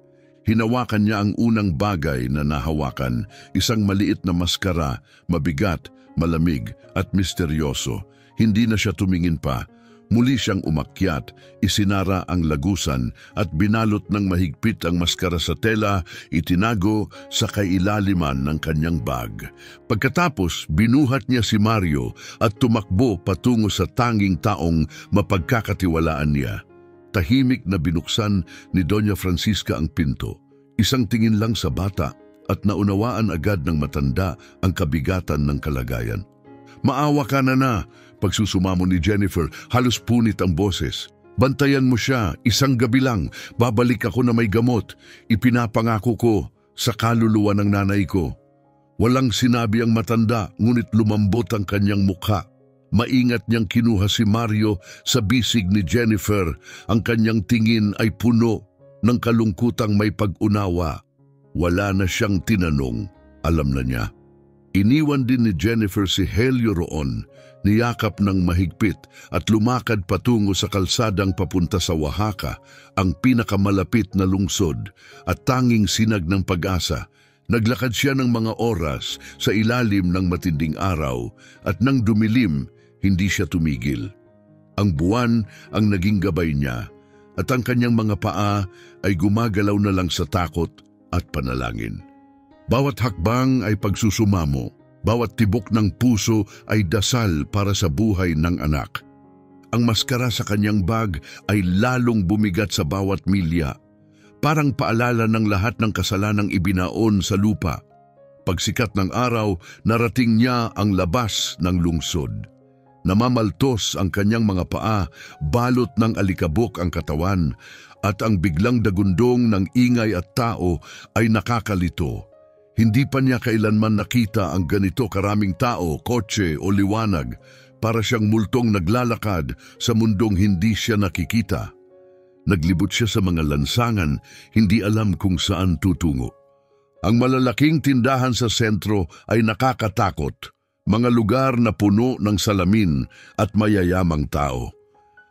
Hinawakan niya ang unang bagay na nahawakan, isang maliit na maskara, mabigat, malamig at misteryoso. Hindi na siya tumingin pa. Muli siyang umakyat, isinara ang lagusan at binalot ng mahigpit ang maskara sa tela, itinago sa kailaliman ng kanyang bag. Pagkatapos, binuhat niya si Mario at tumakbo patungo sa tanging taong mapagkakatiwalaan niya. Tahimik na binuksan ni Doña Francisca ang pinto. Isang tingin lang sa bata at naunawaan agad ng matanda ang kabigatan ng kalagayan. "Maawa ka na," pagsusumamo ni Jennifer, halos punit ang boses. "Bantayan mo siya, isang gabi lang, babalik ako na may gamot. Ipinapangako ko sa kaluluwa ng nanay ko." Walang sinabi ang matanda, ngunit lumambot ang kanyang mukha. Maingat niyang kinuha si Mario sa bisig ni Jennifer. Ang kanyang tingin ay puno ng kalungkutang may pag-unawa. Wala na siyang tinanong, alam na niya. Iniwan din ni Jennifer si Helio roon, niyakap ng mahigpit at lumakad patungo sa kalsadang papunta sa Oaxaca, ang pinakamalapit na lungsod at tanging sinag ng pag-asa. Naglakad siya ng mga oras sa ilalim ng matinding araw at nang dumilim, hindi siya tumigil. Ang buwan ang naging gabay niya at ang kanyang mga paa ay gumagalaw na lang sa takot at panalangin. Bawat hakbang ay pagsusumamo, Bawat tibok ng puso ay dasal para sa buhay ng anak. Ang maskara sa kanyang bag ay lalong bumigat sa bawat milya, parang paalala ng lahat ng kasalanang ibinaon sa lupa. Pagsikat ng araw, narating niya ang labas ng lungsod. Namamaltos ang kanyang mga paa, balot ng alikabok ang katawan, at ang biglang dagundong ng ingay at tao ay nakakalito. Hindi pa niya kailanman nakita ang ganito karaming tao, kotse o liwanag, para siyang multong naglalakad sa mundong hindi siya nakikita. Naglibot siya sa mga lansangan, hindi alam kung saan tutungo. Ang malalaking tindahan sa sentro ay nakakatakot, mga lugar na puno ng salamin at mayayamang tao.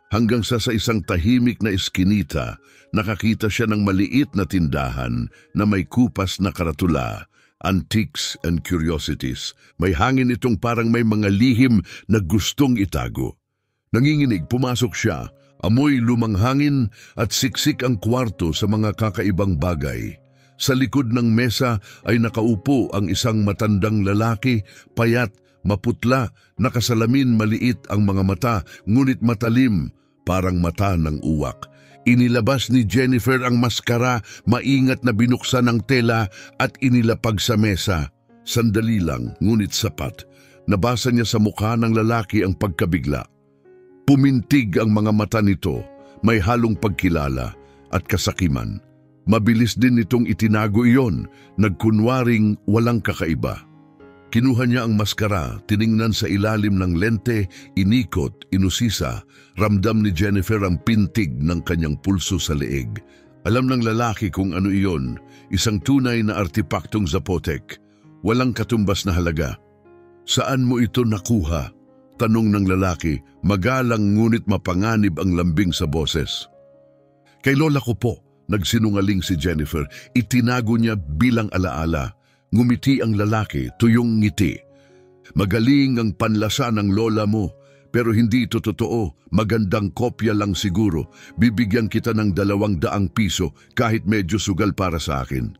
Hanggang sa isang tahimik na eskinita, nakakita siya ng maliit na tindahan na may kupas na karatula, Antiques and Curiosities. May hangin itong parang may mga lihim na gustong itago. Nanginginig, pumasok siya, amoy lumang hangin at siksik ang kwarto sa mga kakaibang bagay. Sa likod ng mesa ay nakaupo ang isang matandang lalaki, payat, maputla, nakasalamin maliit ang mga mata, ngunit matalim, parang mata ng uwak. Inilabas ni Jennifer ang maskara, maingat na binuksan ng tela at inilapag sa mesa. Sandali lang, ngunit sapat. Nabasa niya sa mukha ng lalaki ang pagkabigla. Pumintig ang mga mata nito, may halong pagkilala at kasakiman. Mabilis din nitong itinago iyon, nagkunwaring walang kakaiba. Kinuha niya ang maskara, tiningnan sa ilalim ng lente, inikot, inusisa. Ramdam ni Jennifer ang pintig ng kanyang pulso sa leeg. Alam ng lalaki kung ano iyon, isang tunay na artepaktong Zapotec. Walang katumbas na halaga. Saan mo ito nakuha? Tanong ng lalaki, magalang ngunit mapanganib ang lambing sa boses. Kay lola ko po, nagsinungaling si Jennifer. Itinago niya bilang alaala. Ngumiti ang lalaki, tuyong ngiti. Magaling ang panlasa ng lola mo, pero hindi ito totoo. Magandang kopya lang siguro. Bibigyan kita ng 200 piso kahit medyo sugal para sa akin.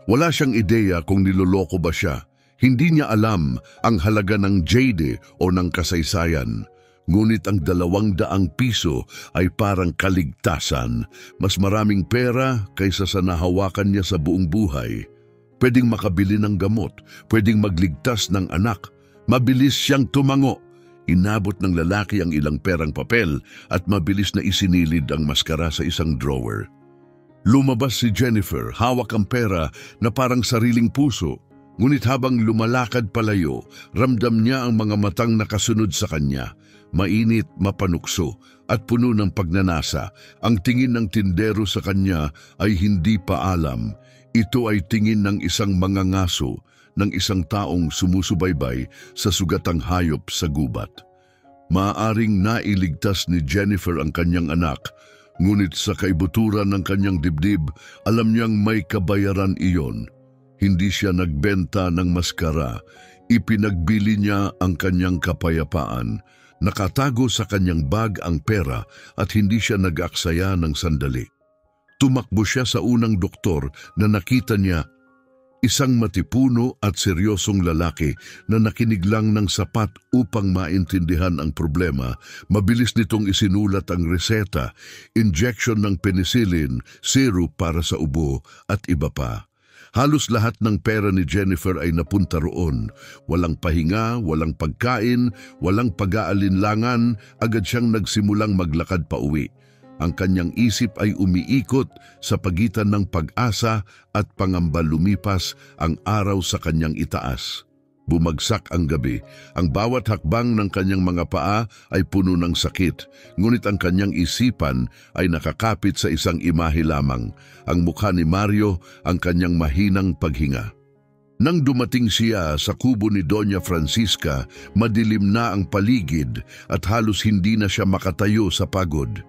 Wala siyang ideya kung niloloko ba siya. Hindi niya alam ang halaga ng jade o ng kasaysayan. Ngunit ang 200 piso ay parang kaligtasan. Mas maraming pera kaysa sa nahawakan niya sa buong buhay. Pwedeng makabili ng gamot, pwedeng magligtas ng anak. Mabilis siyang tumango. Inabot ng lalaki ang ilang perang papel at mabilis na isinilid ang maskara sa isang drawer. Lumabas si Jennifer, hawak ang pera na parang sariling puso. Ngunit habang lumalakad palayo, ramdam niya ang mga matang nakasunod sa kanya. Mainit, mapanukso at puno ng pagnanasa. Ang tingin ng tindero sa kanya ay hindi paalam. Ito ay tingin ng isang mangangaso, ng isang taong sumusubaybay sa sugatang hayop sa gubat. Maaaring nailigtas ni Jennifer ang kanyang anak, ngunit sa kaibuturan ng kanyang dibdib, alam niyang may kabayaran iyon. Hindi siya nagbenta ng maskara, ipinagbili niya ang kanyang kapayapaan. Nakatago sa kanyang bag ang pera at hindi siya nag-aksaya ng sandali. Tumakbo siya sa unang doktor na nakita niya, isang matipuno at seryosong lalaki na nakinig lang ng sapat upang maintindihan ang problema. Mabilis nitong isinulat ang reseta, injection ng penicillin, syrup para sa ubo at iba pa. Halos lahat ng pera ni Jennifer ay napunta roon. Walang pahinga, walang pagkain, walang pag-aalinlangan, agad siyang nagsimulang maglakad pa uwi. Ang kanyang isip ay umiikot sa pagitan ng pag-asa at pangamba. Lumipas ang araw sa kanyang itaas. Bumagsak ang gabi. Ang bawat hakbang ng kanyang mga paa ay puno ng sakit. Ngunit ang kanyang isipan ay nakakapit sa isang imahe lamang. Ang mukha ni Mario, ang kanyang mahinang paghinga. Nang dumating siya sa kubo ni Doña Francisca, madilim na ang paligid at halos hindi na siya makatayo sa pagod.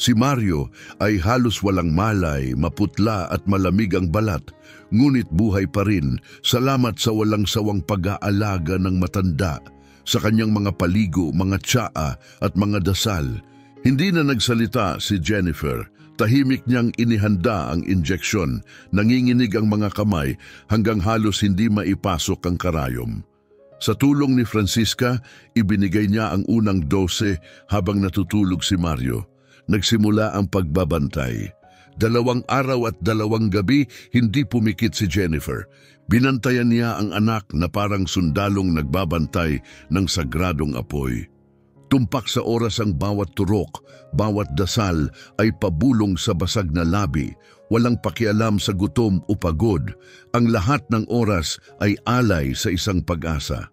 Si Mario ay halos walang malay, maputla at malamig ang balat, ngunit buhay pa rin salamat sa walang sawang pag-aalaga ng matanda, sa kanyang mga paligo, mga tsaa at mga dasal. Hindi na nagsalita si Jennifer. Tahimik niyang inihanda ang injeksyon, nanginginig ang mga kamay hanggang halos hindi maipasok ang karayom. Sa tulong ni Francisca, ibinigay niya ang unang 12 habang natutulog si Mario. Nagsimula ang pagbabantay. 2 araw at 2 gabi hindi pumikit si Jennifer. Binantayan niya ang anak na parang sundalong nagbabantay ng sagradong apoy. Tumpak sa oras ang bawat turok, bawat dasal ay pabulong sa basag na labi, walang pakialam sa gutom o pagod. Ang lahat ng oras ay alay sa isang pag-asa.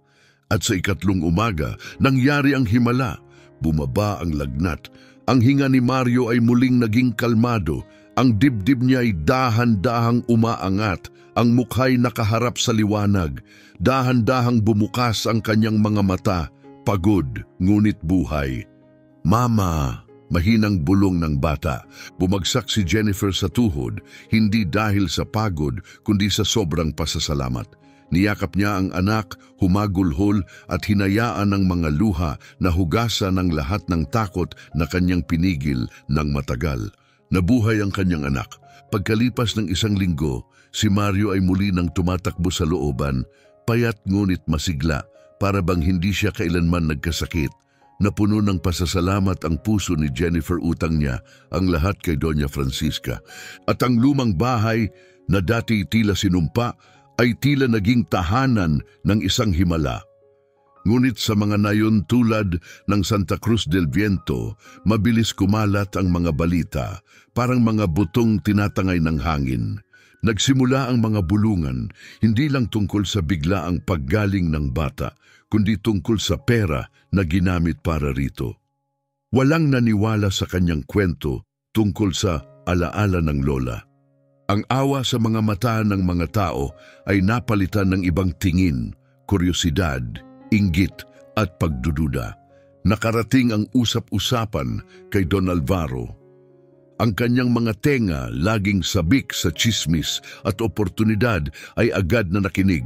At sa 3 umaga, nangyari ang himala. Bumaba ang lagnat. Ang hinga ni Mario ay muling naging kalmado. Ang dibdib niya ay dahan-dahang umaangat. Ang mukha'y nakaharap sa liwanag. Dahan-dahang bumukas ang kanyang mga mata. Pagod, ngunit buhay. "Mama!" Mahinang bulong ng bata. Bumagsak si Jennifer sa tuhod, hindi dahil sa pagod, kundi sa sobrang pasasalamat. Niyakap niya ang anak, humagulhol at hinayaan ng mga luha na hugasan ng lahat ng takot na kanyang pinigil ng matagal. Nabuhay ang kanyang anak. Pagkalipas ng 1 linggo, si Mario ay muli nang tumatakbo sa looban, payat ngunit masigla, para bang hindi siya kailanman nagkasakit. Napuno ng pasasalamat ang puso ni Jennifer, utang niya ang lahat kay Doña Francisca. At ang lumang bahay na dati tila sinumpa ay tila naging tahanan ng isang himala. Ngunit sa mga nayon tulad ng Santa Cruz del Viento, mabilis kumalat ang mga balita, parang mga butong tinatangay ng hangin. Nagsimula ang mga bulungan, hindi lang tungkol sa biglaang paggaling ng bata, kundi tungkol sa pera na ginamit para rito. Walang naniwala sa kanyang kwento tungkol sa alaala ng lola. Ang awa sa mga mata ng mga tao ay napalitan ng ibang tingin, kuryosidad, inggit at pagdududa. Nakarating ang usap-usapan kay Don Alvaro. Ang kanyang mga tenga, laging sabik sa tsismis at oportunidad, ay agad na nakinig.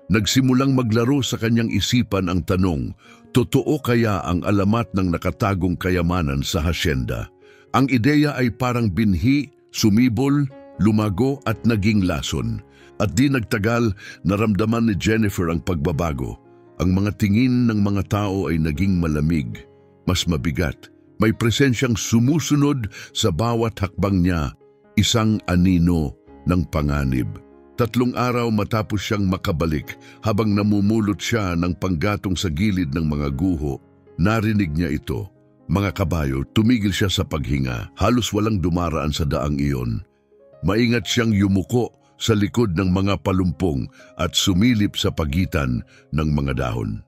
Nagsimulang maglaro sa kanyang isipan ang tanong, totoo kaya ang alamat ng nakatagong kayamanan sa hasyenda? Ang ideya ay parang binhi, sumibol, lumago at naging lason. At di nagtagal, naramdaman ni Jennifer ang pagbabago. Ang mga tingin ng mga tao ay naging malamig, mas mabigat. May presensyang sumusunod sa bawat hakbang niya, isang anino ng panganib. 3 araw matapos siyang makabalik, habang namumulot siya ng panggatong sa gilid ng mga guho, narinig niya ito. "Mga kabayo," tumigil siya sa paghinga, halos walang dumaraan sa daang iyon. Maingat siyang yumuko sa likod ng mga palumpong at sumilip sa pagitan ng mga dahon.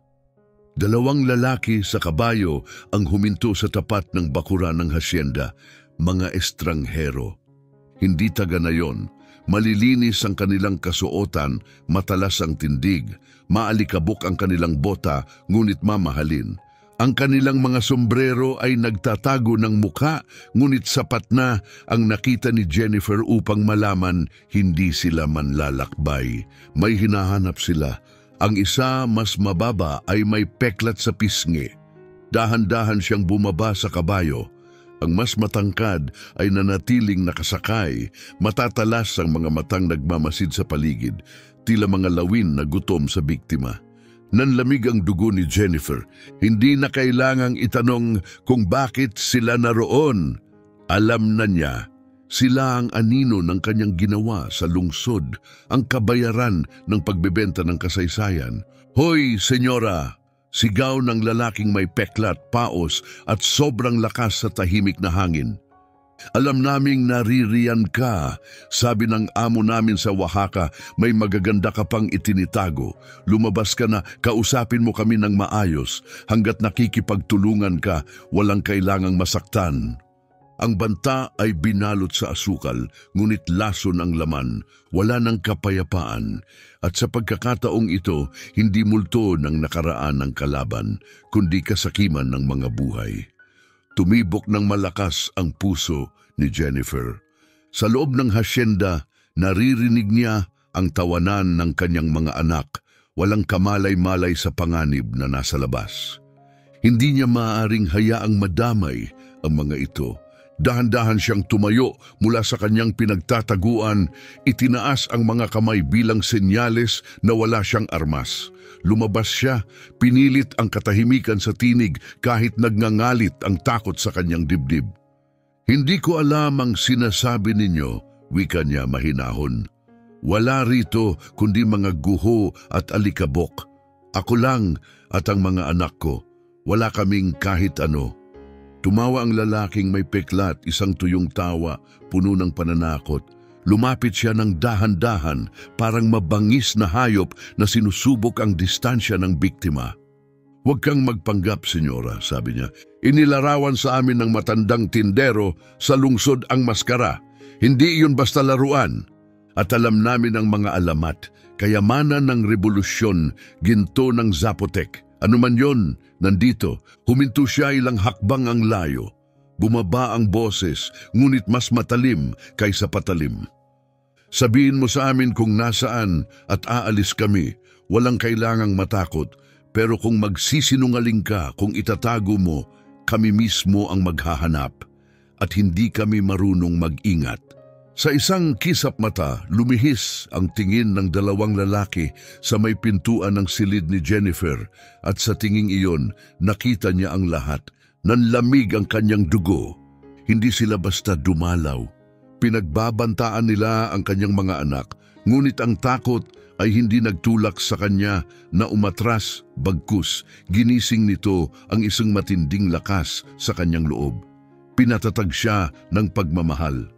2 lalaki sa kabayo ang huminto sa tapat ng bakuran ng hasyenda, mga estranghero. Hindi taga-nayon, malilinis ang kanilang kasuotan, matalas ang tindig, maalikabok ang kanilang bota, ngunit mamahalin. Ang kanilang mga sombrero ay nagtatago ng mukha, ngunit sapat na ang nakita ni Jennifer upang malaman hindi sila manlalakbay. May hinahanap sila. Ang isa, mas mababa, ay may peklat sa pisngi. Dahan-dahan siyang bumaba sa kabayo. Ang mas matangkad ay nanatiling nakasakay, matatalas ang mga matang nagmamasid sa paligid, tila mga lawin na gutom sa biktima. Nanlamig ang dugo ni Jennifer. Hindi na kailangang itanong kung bakit sila naroon. Alam na niya, sila ang anino ng kanyang ginawa sa lungsod, ang kabayaran ng pagbebenta ng kasaysayan. "Hoy, senyora!" Sigaw ng lalaking may peklat, paos at sobrang lakas sa tahimik na hangin. "Alam naming naririyan ka. Sabi ng amo namin sa Oaxaca, may magaganda ka pang itinitago. Lumabas ka na, kausapin mo kami ng maayos. Hanggat nakikipagtulungan ka, walang kailangang masaktan." Ang banta ay binalot sa asukal, ngunit lason ang laman, wala ng kapayapaan. At sa pagkakataong ito, hindi multo ng nakaraan ng kalaban, kundi kasakiman ng mga buhay. Tumibok ng malakas ang puso ni Jennifer. Sa loob ng hasyenda, naririnig niya ang tawanan ng kanyang mga anak, walang kamalay-malay sa panganib na nasa labas. Hindi niya maaaring hayaang madamay ang mga ito. Dahan-dahan siyang tumayo mula sa kanyang pinagtataguan, itinaas ang mga kamay bilang senyales na wala siyang armas. Lumabas siya, pinilit ang katahimikan sa tinig kahit nagngangalit ang takot sa kanyang dibdib. "Hindi ko alam ang sinasabi ninyo," wika niya mahinahon. "Wala rito kundi mga guho at alikabok. Ako lang at ang mga anak ko. Wala kaming kahit ano." Tumawa ang lalaking may peklat, isang tuyong tawa, puno ng pananakot. Lumapit siya ng dahan-dahan, parang mabangis na hayop na sinusubok ang distansya ng biktima. "Huwag kang magpanggap, senyora," sabi niya. "Inilarawan sa amin ng matandang tindero sa lungsod ang maskara. Hindi iyon basta laruan. At alam namin ang mga alamat, kayamanan ng revolusyon, ginto ng Zapotec. Ano man yon, nandito." Huminto siya ilang hakbang ang layo. Bumaba ang boses, ngunit mas matalim kaysa patalim. "Sabihin mo sa amin kung nasaan at aalis kami. Walang kailangang matakot. Pero kung magsisinungaling ka, kung itatago mo, kami mismo ang maghahanap. At hindi kami marunong mag-ingat." Sa isang kisap mata, lumihis ang tingin ng dalawang lalaki sa may pintuan ng silid ni Jennifer, at sa tinging iyon, nakita niya ang lahat. Nanlamig ang kanyang dugo. Hindi sila basta dumalaw. Pinagbabantaan nila ang kanyang mga anak, ngunit ang takot ay hindi nagtulak sa kanya na umatras, bagkus. Ginising nito ang isang matinding lakas sa kanyang loob. Pinatatag siya ng pagmamahal.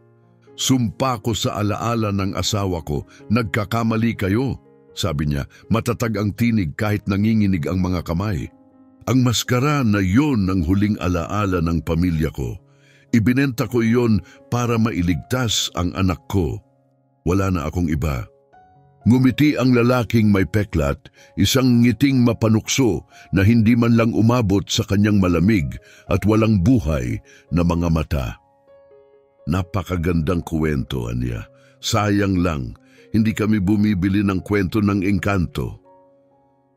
"Sumpa ko sa alaala ng asawa ko, nagkakamali kayo," sabi niya, matatag ang tinig kahit nanginginig ang mga kamay. "Ang maskara na yon ang huling alaala ng pamilya ko. Ibinenta ko iyon para mailigtas ang anak ko. Wala na akong iba." Ngumiti ang lalaking may peklat, isang ngiting mapanukso na hindi man lang umabot sa kanyang malamig at walang buhay na mga mata. "Napakagandang kwento, Anya. Sayang lang, hindi kami bumibili ng kwento ng engkanto."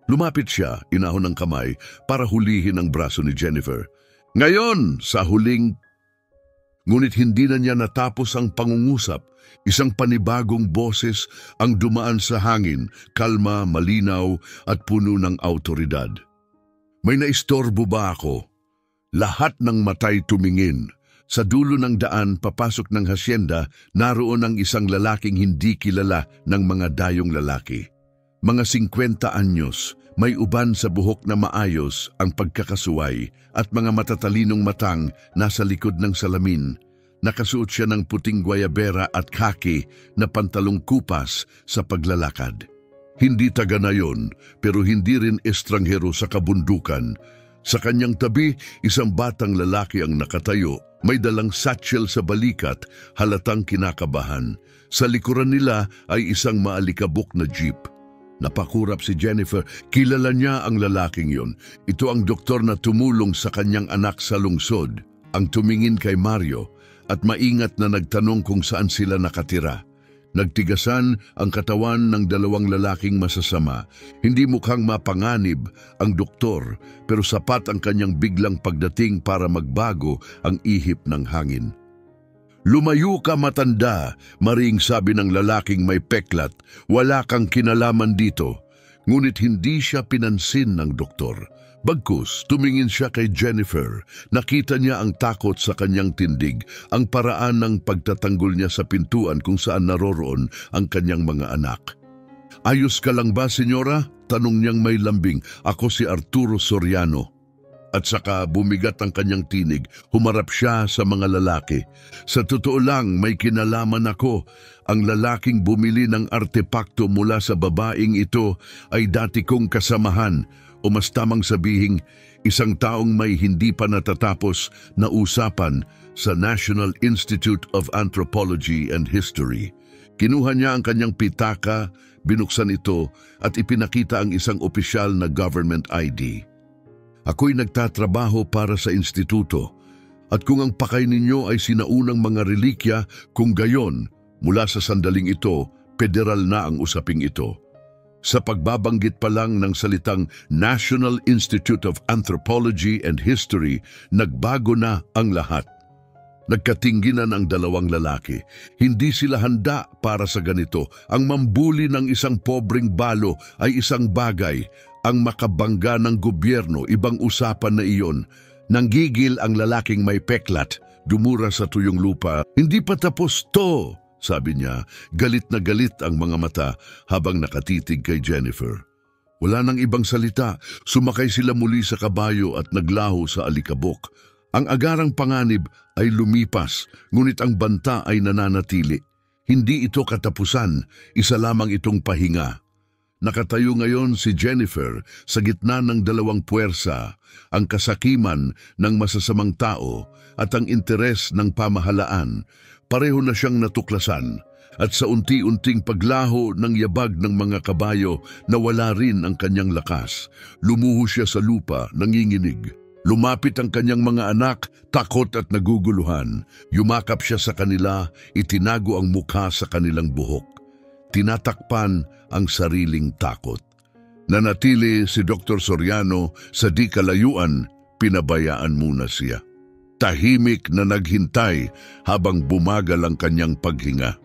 Lumapit siya, inahon ng kamay para hulihin ang braso ni Jennifer. "Ngayon, sa huling..." Ngunit hindi na niya natapos ang pangungusap. Isang panibagong boses ang dumaan sa hangin, kalma, malinaw at puno ng awtoridad. "May naistorbo ba ako?" Lahat ng matay tumingin. Sa dulo ng daan papasok ng hasyenda, naroon ang isang lalaking hindi kilala ng mga dayong lalaki. Mga 50 anyos, may uban sa buhok na maayos ang pagkakasuway at mga matatalinong matang nasa likod ng salamin. Nakasuot siya ng puting guayabera at khaki na pantalong kupas sa paglalakad. Hindi taga na yon, pero hindi rin estranghero sa kabundukan. Sa kanyang tabi, isang batang lalaki ang nakatayo. May dalang satchel sa balikat, halatang kinakabahan. Sa likuran nila ay isang maalikabok na jeep. Napakurap si Jennifer. Kilala niya ang lalaking yon. Ito ang doktor na tumulong sa kanyang anak sa lungsod. Ang tumingin kay Mario at maingat na nagtanong kung saan sila nakatira. Nagtigasan ang katawan ng dalawang lalaking masasama. Hindi mukhang mapanganib ang doktor, pero sapat ang kanyang biglang pagdating para magbago ang ihip ng hangin. "Lumayo ka, matanda," maring sabi ng lalaking may peklat. "Wala kang kinalaman dito." Ngunit hindi siya pinansin ng doktor. Bagkus, tumingin siya kay Jennifer. Nakita niya ang takot sa kanyang tindig, ang paraan ng pagtatanggol niya sa pintuan kung saan naroroon ang kanyang mga anak. "Ayos ka lang ba, senyora?" tanong niyang may lambing. "Ako si Arturo Soriano." At saka bumigat ang kanyang tinig, humarap siya sa mga lalaki. "Sa totoo lang, may kinalaman ako. Ang lalaking bumili ng artepakto mula sa babaeng ito ay dati kong kasamahan, o mas tamang sabihing, isang taong may hindi pa natatapos na usapan sa National Institute of Anthropology and History." Kinuha niya ang kanyang pitaka, binuksan ito at ipinakita ang isang opisyal na government ID. "Ako'y nagtatrabaho para sa instituto, at kung ang pakay ninyo ay sinaunang mga relikya, kung gayon, mula sa sandaling ito, federal na ang usaping ito." Sa pagbabanggit pa lang ng salitang National Institute of Anthropology and History, nagbago na ang lahat. Nagkatingginan ang dalawang lalaki. Hindi sila handa para sa ganito. Ang mambuli ng isang pobreng balo ay isang bagay. Ang makabangga ng gobyerno, ibang usapan na iyon. Nanggigil ang lalaking may peklat, dumura sa tuyong lupa. Hindi pa tapos to, sabi niya. Galit na galit ang mga mata habang nakatitig kay Jennifer. Wala nang ibang salita, sumakay sila muli sa kabayo at naglaho sa alikabok. Ang agarang panganib ay lumipas, ngunit ang banta ay nananatili. Hindi ito katapusan, isa lamang itong pahinga. Nakatayo ngayon si Jennifer sa gitna ng dalawang puwersa, ang kasakiman ng masasamang tao at ang interes ng pamahalaan. Pareho na siyang natuklasan. At sa unti-unting paglaho ng yabag ng mga kabayo, nawala rin ang kanyang lakas. Lumuho siya sa lupa, nanginginig. Lumapit ang kanyang mga anak, takot at naguguluhan. Yumakap siya sa kanila, itinago ang mukha sa kanilang buhok. Tinatakpan ang sariling takot. Nanatili si Dr. Soriano sa di kalayuan, pinabayaan muna siya. Tahimik na naghintay habang bumagal ang kanyang paghinga.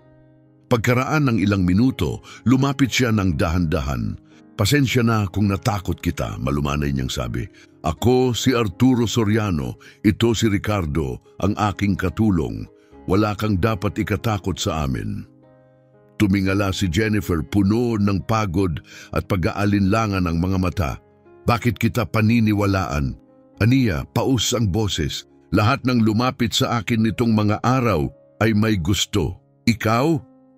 Pagkaraan ng ilang minuto, lumapit siya ng dahan-dahan. Pasensya na kung natakot kita, malumanay niyang sabi. Ako si Arturo Soriano, ito si Ricardo, ang aking katulong. Wala kang dapat ikatakot sa amin. Tumingala si Jennifer, puno ng pagod at pag-aalinlangan ng mga mata. Bakit kita paniniwalaan? Aniya, paus ang boses. Lahat ng lumapit sa akin nitong mga araw ay may gusto. Ikaw,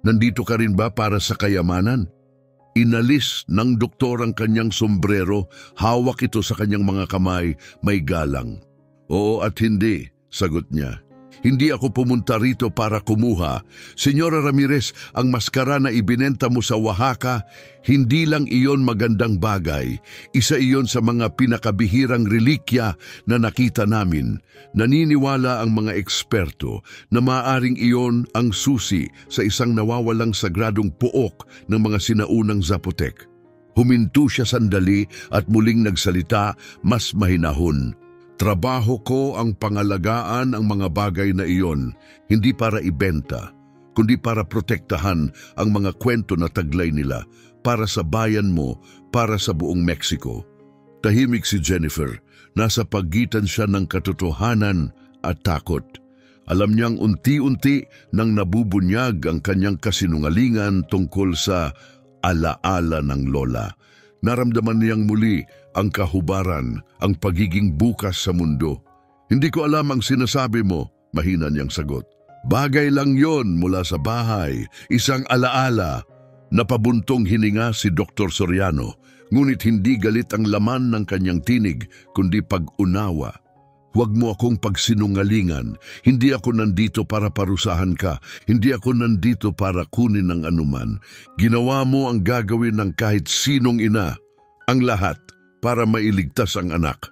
nandito ka rin ba para sa kayamanan? Inalis ng doktor ang kanyang sombrero, hawak ito sa kanyang mga kamay, may galang. Oo at hindi, sagot niya. Hindi ako pumunta rito para kumuha. Senyora Ramirez, ang maskara na ibinenta mo sa Oaxaca, hindi lang iyon magandang bagay. Isa iyon sa mga pinakabihirang relikya na nakita namin. Naniniwala ang mga eksperto na maaaring iyon ang susi sa isang nawawalang sagradong pook ng mga sinaunang Zapotec. Huminto siya sandali at muling nagsalita, mas mahinahon. Trabaho ko ang pangalagaan ang mga bagay na iyon, hindi para ibenta, kundi para protektahan ang mga kwento na taglay nila, para sa bayan mo, para sa buong Mexico. Tahimik si Jennifer, nasa pagitan siya ng katotohanan at takot. Alam niyang unti-unti nang nabubunyag ang kanyang kasinungalingan tungkol sa alaala ng lola. Naramdaman niyang muli ang kahubaran, ang pagiging bukas sa mundo. Hindi ko alam ang sinasabi mo, mahina niyang sagot. Bagay lang yon mula sa bahay, isang alaala. Napabuntong hininga si Dr. Soriano, ngunit hindi galit ang laman ng kanyang tinig, kundi pag-unawa. Huwag mo akong pagsinungalingan. Hindi ako nandito para parusahan ka. Hindi ako nandito para kunin ng anuman. Ginawa mo ang gagawin ng kahit sinong ina. Ang lahat para mailigtas ang anak.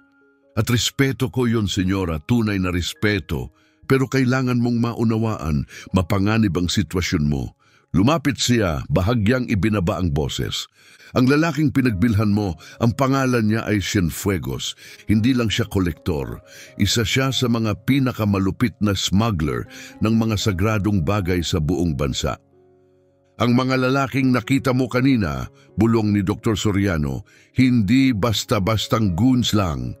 At respeto ko yon, senyora, tunay na respeto. Pero kailangan mong maunawaan, mapanganib ang sitwasyon mo. Lumapit siya, bahagyang ibinaba ang boses. Ang lalaking pinagbilhan mo, ang pangalan niya ay Cienfuegos. Hindi lang siya kolektor. Isa siya sa mga pinakamalupit na smuggler ng mga sagradong bagay sa buong bansa. Ang mga lalaking nakita mo kanina, bulong ni Dr. Soriano, hindi basta-bastang goons lang.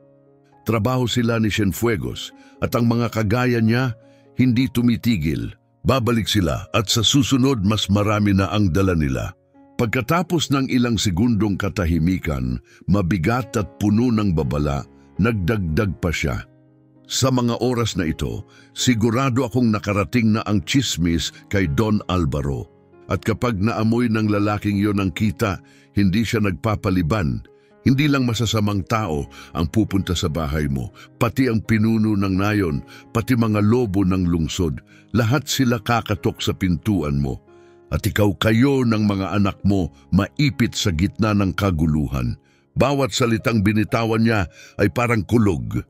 Trabaho sila ni Cienfuegos at ang mga kagaya niya hindi tumitigil. Babalik sila at sa susunod mas marami na ang dala nila. Pagkatapos ng ilang segundong katahimikan, mabigat at puno ng babala, nagdagdag pa siya. Sa mga oras na ito, sigurado akong nakarating na ang tsismis kay Don Alvaro. At kapag naamoy ng lalaking yon ang kita, hindi siya nagpapaliban. Hindi lang masasamang tao ang pupunta sa bahay mo, pati ang pinuno ng nayon, pati mga lobo ng lungsod, lahat sila kakatok sa pintuan mo. At ikaw kayo ng mga anak mo maipit sa gitna ng kaguluhan. Bawat salitang binitawan niya ay parang kulog.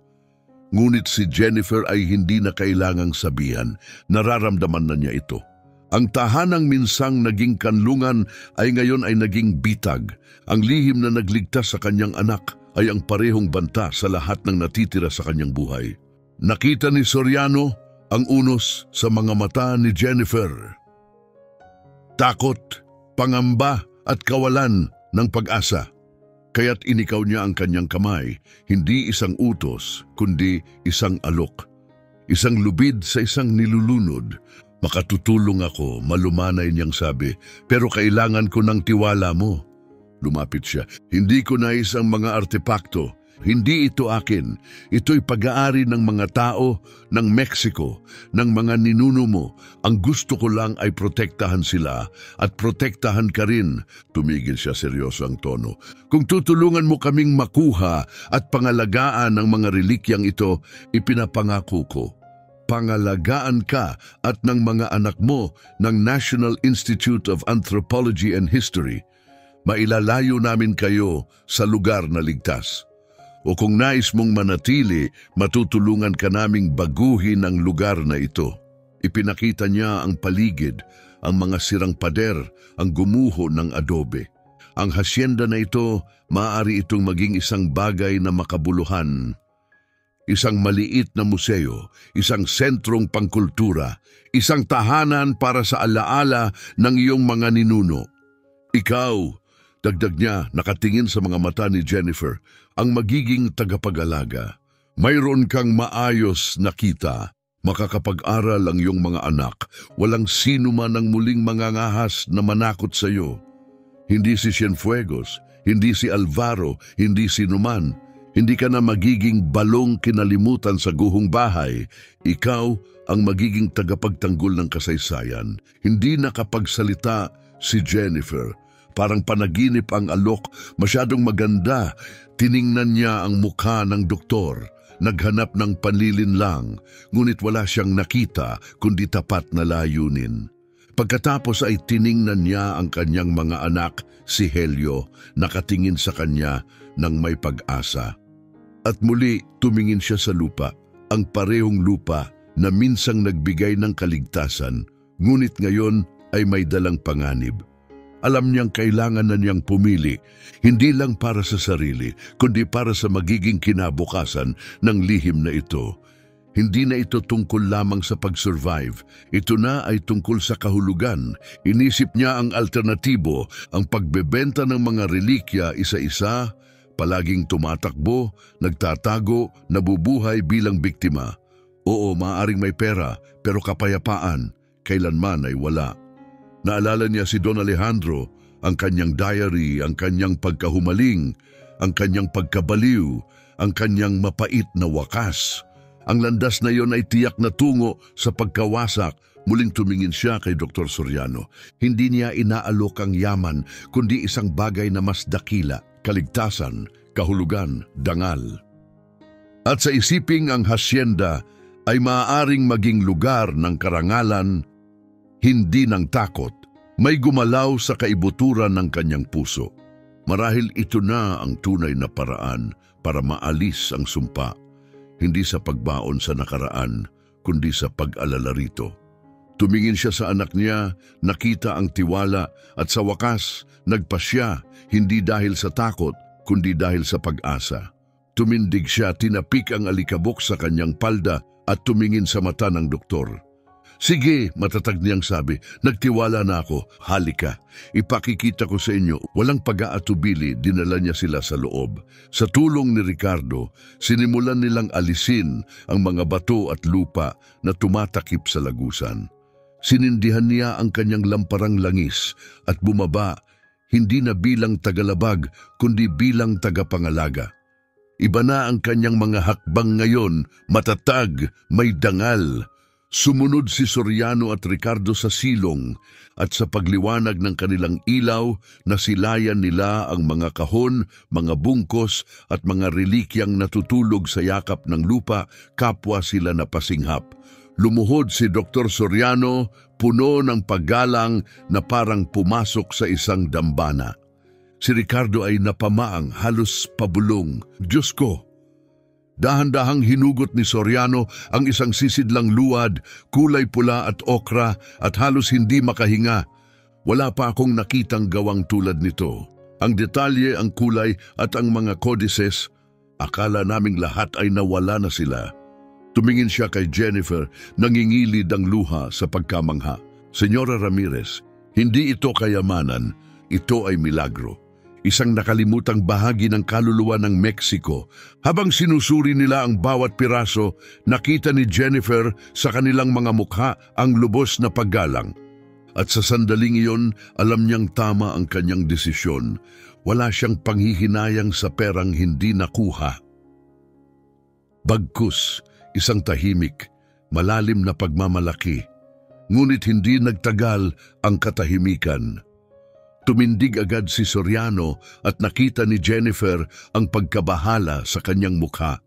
Ngunit si Jennifer ay hindi na kailangang sabihan, nararamdaman na niya ito. Ang tahanang minsang naging kanlungan ay ngayon ay naging bitag. Ang lihim na nagligtas sa kanyang anak ay ang parehong banta sa lahat ng natitira sa kanyang buhay. Nakita ni Soriano ang unos sa mga mata ni Jennifer. Takot, pangamba at kawalan ng pag-asa. Kaya't inikaw niya ang kanyang kamay, hindi isang utos, kundi isang alok. Isang lubid sa isang nilulunod. Makatutulong ako, malumanay niyang sabi, pero kailangan ko ng tiwala mo. Lumapit siya. Hindi ko nais ang mga artepakto. Hindi ito akin. Ito'y pag-aari ng mga tao, ng Mexico, ng mga ninuno mo. Ang gusto ko lang ay protektahan sila at protektahan ka rin. Tumigil siya, seryoso ang tono. Kung tutulungan mo kaming makuha at pangalagaan ang mga relikyang ito, ipinapangako ko. Pangalagaan ka at ng mga anak mo ng National Institute of Anthropology and History. Mailalayo namin kayo sa lugar na ligtas. O kung nais mong manatili, matutulungan ka naming baguhin ang lugar na ito. Ipinakita niya ang paligid, ang mga sirang pader, ang gumuho ng adobe. Ang hasyenda na ito, maaari itong maging isang bagay na makabuluhan. Isang maliit na museo, isang sentrong pangkultura, isang tahanan para sa alaala ng iyong mga ninuno. Ikaw, dagdag niya, nakatingin sa mga mata ni Jennifer, ang magiging tagapag-alaga. Mayroon kang maayos na kita. Makakapag-aral ang iyong mga anak. Walang sino man ang muling mangangahas na manakot sa iyo. Hindi si Cienfuegos, hindi si Alvaro, hindi sino man. Hindi ka na magiging balong kinalimutan sa guhong bahay. Ikaw ang magiging tagapagtanggol ng kasaysayan. Hindi nakapagsalita si Jennifer. Parang panaginip ang alok, masyadong maganda. Tiningnan niya ang mukha ng doktor. Naghanap ng panlilinlang, ngunit wala siyang nakita kundi tapat na layunin. Pagkatapos ay tiningnan niya ang kanyang mga anak, si Helio, nakatingin sa kanya ng may pag-asa. At muli tumingin siya sa lupa, ang parehong lupa na minsang nagbigay ng kaligtasan, ngunit ngayon ay may dalang panganib. Alam niyang kailangan na niyang pumili, hindi lang para sa sarili, kundi para sa magiging kinabukasan ng lihim na ito. Hindi na ito tungkol lamang sa pag-survive. Ito na ay tungkol sa kahulugan. Inisip niya ang alternatibo, ang pagbebenta ng mga relikya isa-isa, palaging tumatakbo, nagtatago, nabubuhay bilang biktima. Oo, maaaring may pera, pero kapayapaan, kailanman ay wala. Naalala niya si Don Alejandro, ang kanyang diary, ang kanyang pagkahumaling, ang kanyang pagkabaliw, ang kanyang mapait na wakas. Ang landas na iyon ay tiyak na tungo sa pagkawasak. Muling tumingin siya kay Dr. Soriano. Hindi niya inaalok ang yaman, kundi isang bagay na mas dakila, kaligtasan, kahulugan, dangal. At sa isiping ang hasyenda ay maaaring maging lugar ng karangalan, hindi ng takot. May gumalaw sa kaibuturan ng kanyang puso. Marahil ito na ang tunay na paraan para maalis ang sumpa. Hindi sa pagbaon sa nakaraan, kundi sa pag-alala rito. Tumingin siya sa anak niya, nakita ang tiwala at sa wakas, nagpasya, hindi dahil sa takot, kundi dahil sa pag-asa. Tumindig siya, tinapik ang alikabok sa kanyang palda at tumingin sa mata ng doktor. Sige, matatag niyang sabi, nagtiwala na ako, halika. Ipakikita ko sa inyo, walang pag-aatubili, dinala niya sila sa loob. Sa tulong ni Ricardo, sinimulan nilang alisin ang mga bato at lupa na tumatakip sa lagusan. Sinindihan niya ang kanyang lamparang langis at bumaba, hindi na bilang tagalabag, kundi bilang tagapangalaga. Iba na ang kanyang mga hakbang ngayon, matatag, may dangal. Sumunod si Soriano at Ricardo sa silong at sa pagliwanag ng kanilang ilaw, nasilayan nila ang mga kahon, mga bungkos at mga relikyang natutulog sa yakap ng lupa, kapwa sila napasinghap. Lumuhod si Dr. Soriano, puno ng paggalang na parang pumasok sa isang dambana. Si Ricardo ay napamaang, halos pabulong. Diyos ko! Dahan-dahang hinugot ni Soriano ang isang sisidlang luwad, kulay pula at okra at halos hindi makahinga. Wala pa akong nakitang gawang tulad nito. Ang detalye, ang kulay at ang mga codices, akala naming lahat ay nawala na sila. Tumingin siya kay Jennifer, nangingilid ang luha sa pagkamangha. Senyora Ramirez, hindi ito kayamanan, ito ay milagro. Isang nakalimutang bahagi ng kaluluwa ng Mexico. Habang sinusuri nila ang bawat piraso, nakita ni Jennifer sa kanilang mga mukha ang lubos na paggalang. At sa sandaling iyon, alam niyang tama ang kanyang desisyon. Wala siyang panghihinayang sa perang hindi nakuha. Bagkus, isang tahimik, malalim na pagmamalaki. Ngunit hindi nagtagal ang katahimikan. Tumindig agad si Soriano at nakita ni Jennifer ang pagkabahala sa kanyang mukha.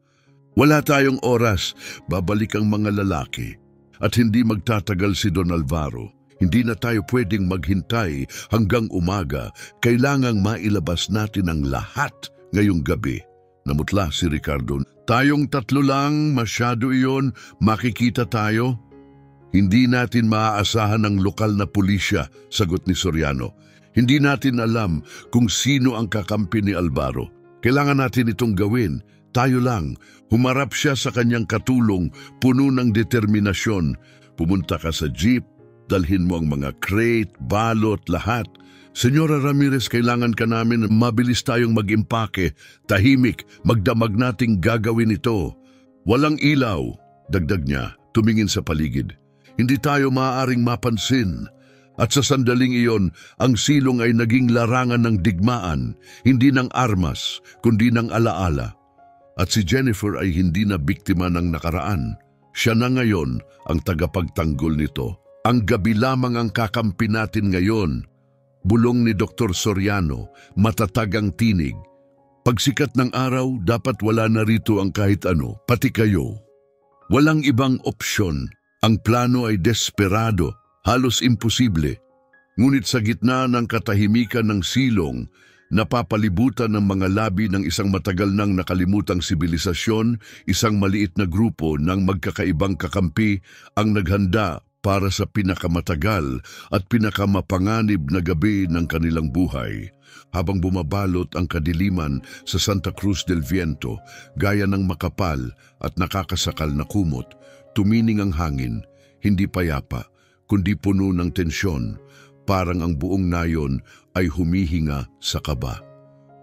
Wala tayong oras, babalik ang mga lalaki. At hindi magtatagal si Don Alvaro. Hindi na tayo pwedeng maghintay hanggang umaga. Kailangang mailabas natin ang lahat ngayong gabi. Namutla si Ricardo. Tayong tatlo lang, masyado iyon, makikita tayo. Hindi natin maaasahan ang lokal na pulisya, sagot ni Soriano. Hindi natin alam kung sino ang kakampi ni Alvaro. Kailangan natin itong gawin. Tayo lang. Humarap siya sa kanyang katulong, puno ng determinasyon. Pumunta ka sa jeep, dalhin mo ang mga crate, balot, lahat. Senyora Ramirez, kailangan ka namin, mabilis tayong mag-impake. Tahimik, magdamag nating gagawin ito. Walang ilaw, dagdag niya, tumingin sa paligid. Hindi tayo maaaring mapansin. At sa sandaling iyon, ang silong ay naging larangan ng digmaan, hindi ng armas, kundi ng alaala. At si Jennifer ay hindi na biktima ng nakaraan. Siya na ngayon ang tagapagtanggol nito. Ang gabi lamang ang kakampi natin ngayon. Bulong ni Dr. Soriano, matatag ang tinig. Pagsikat ng araw, dapat wala na rito ang kahit ano, pati kayo. Walang ibang opsyon. Ang plano ay desperado. Halos imposible. Ngunit sa gitna ng katahimikan ng silong, napapalibutan ng mga labi ng isang matagal nang nakalimutang sibilisasyon, isang maliit na grupo ng magkakaibang kakampi ang naghanda para sa pinakamatagal at pinakamapanganib na gabi ng kanilang buhay. Habang bumabalot ang kadiliman sa Santa Cruz del Viento, gaya ng makapal at nakakasakal na kumot, tumining ang hangin, hindi payapa, kundi puno ng tensyon, parang ang buong nayon ay humihinga sa kaba.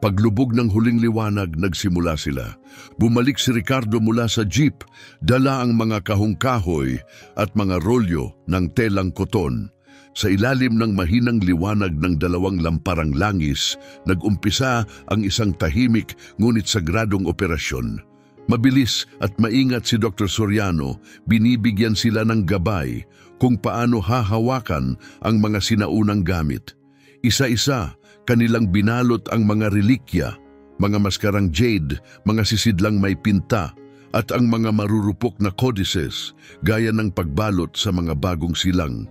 Paglubog ng huling liwanag, nagsimula sila. Bumalik si Ricardo mula sa jeep, dala ang mga kahong-kahoy at mga rolyo ng telang koton. Sa ilalim ng mahinang liwanag ng dalawang lamparang langis, nag-umpisa ang isang tahimik ngunit sagradong operasyon. Mabilis at maingat si Dr. Soriano, binibigyan sila ng gabay kung paano hahawakan ang mga sinaunang gamit. Isa-isa, kanilang binalot ang mga relikya, mga maskarang jade, mga sisidlang may pinta, at ang mga marurupok na codices, gaya ng pagbalot sa mga bagong silang.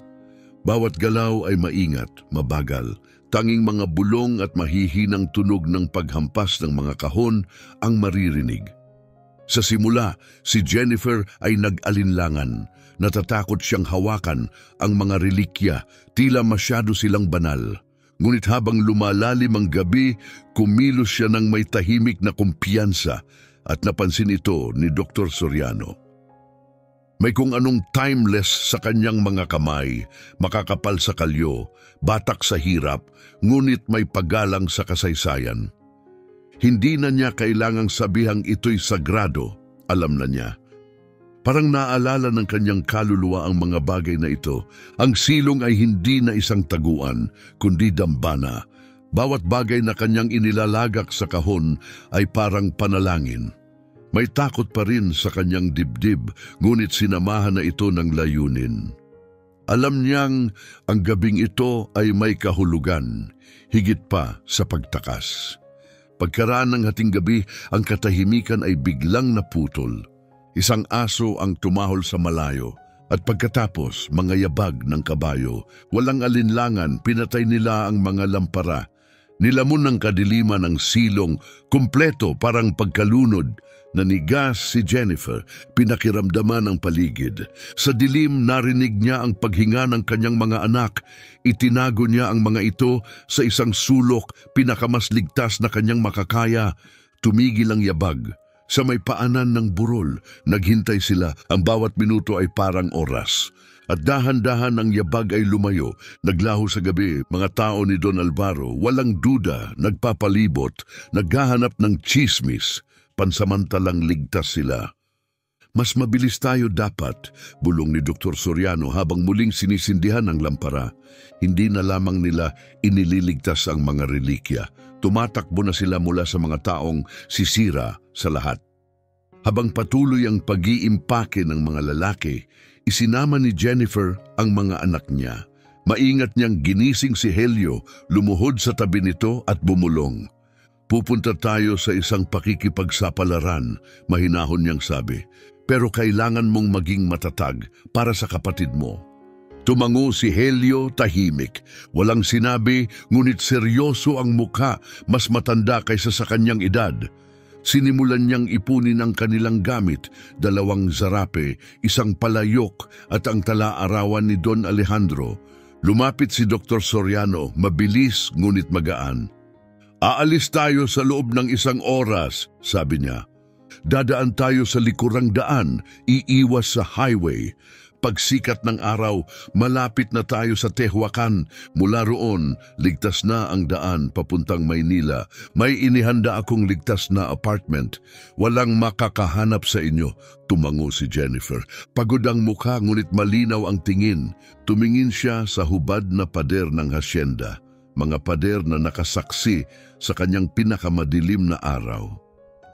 Bawat galaw ay maingat, mabagal. Tanging mga bulong at mahihinang tunog ng paghampas ng mga kahon ang maririnig. Sa simula, si Jennifer ay nag-alinlangan. Natatakot siyang hawakan ang mga relikya, tila masyado silang banal. Ngunit habang lumalalim ang gabi, kumilos siya ng may tahimik na kumpiyansa at napansin ito ni Dr. Soriano. May kung anong timeless sa kanyang mga kamay, makakapal sa kalyo, batak sa hirap, ngunit may paggalang sa kasaysayan. Hindi na niya kailangang sabihang ito'y sagrado, alam na niya. Parang naalala ng kanyang kaluluwa ang mga bagay na ito. Ang silong ay hindi na isang taguan, kundi dambana. Bawat bagay na kanyang inilalagak sa kahon ay parang panalangin. May takot pa rin sa kanyang dibdib, ngunit sinamahan na ito ng layunin. Alam niyang ang gabing ito ay may kahulugan, higit pa sa pagtakas. Pagkaraan ng hating gabi, ang katahimikan ay biglang naputol. Isang aso ang tumahol sa malayo, at pagkatapos mga yabag ng kabayo. Walang alinlangan, pinatay nila ang mga lampara. Nilamon ng kadiliman ng silong, kumpleto parang pagkalunod. Nanigas si Jennifer, pinakiramdaman ang paligid. Sa dilim, narinig niya ang paghinga ng kanyang mga anak. Itinago niya ang mga ito sa isang sulok, pinakamasligtas na kanyang makakaya. Tumigil ang yabag. Sa may paanan ng burol, naghintay sila. Ang bawat minuto ay parang oras. At dahan-dahan ang yabag ay lumayo. Naglaho sa gabi, mga tao ni Don Alvaro, walang duda, nagpapalibot, naghahanap ng chismis. Pansamantalang ligtas sila. Mas mabilis tayo dapat, bulong ni Dr. Soriano habang muling sinisindihan ang lampara. Hindi na lamang nila inililigtas ang mga relikya. Tumatakbo na sila mula sa mga taong sisira sa lahat. Habang patuloy ang pag-iimpake ng mga lalaki, isinama ni Jennifer ang mga anak niya. Maingat niyang ginising si Helio, lumuhod sa tabi nito at bumulong. Pupunta tayo sa isang pakikipagsapalaran, mahinahon niyang sabi. Pero kailangan mong maging matatag para sa kapatid mo. Tumango si Helio tahimik. Walang sinabi, ngunit seryoso ang mukha, mas matanda kaysa sa kanyang edad. Sinimulan niyang ipunin ang kanilang gamit, 2 zarape, 1 palayok at ang tala-arawan ni Don Alejandro. Lumapit si Dr. Soriano, mabilis ngunit magaan. Aalis tayo sa loob ng 1 oras, sabi niya. Dadaan tayo sa likurang daan, iiwas sa highway. Pagsikat ng araw, malapit na tayo sa Tehuacan. Mula roon, ligtas na ang daan papuntang Maynila. May inihanda akong ligtas na apartment. Walang makakahanap sa inyo. Tumango si Jennifer. Pagod ang mukha ngunit malinaw ang tingin. Tumingin siya sa hubad na pader ng hasyenda. Mga pader na nakasaksi sa kanyang pinakamadilim na araw.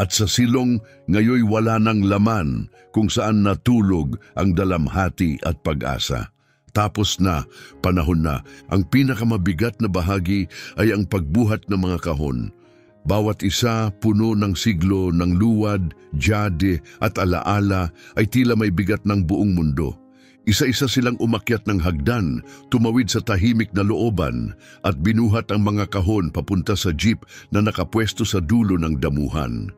At sa silong, ngayoy wala ng laman kung saan natulog ang dalamhati at pag-asa. Tapos na, panahon na, ang pinakamabigat na bahagi ay ang pagbuhat ng mga kahon. Bawat isa puno ng siglo ng luwad, jade at alaala ay tila may bigat ng buong mundo. Isa-isa silang umakyat ng hagdan, tumawid sa tahimik na looban at binuhat ang mga kahon papunta sa jeep na nakapwesto sa dulo ng damuhan.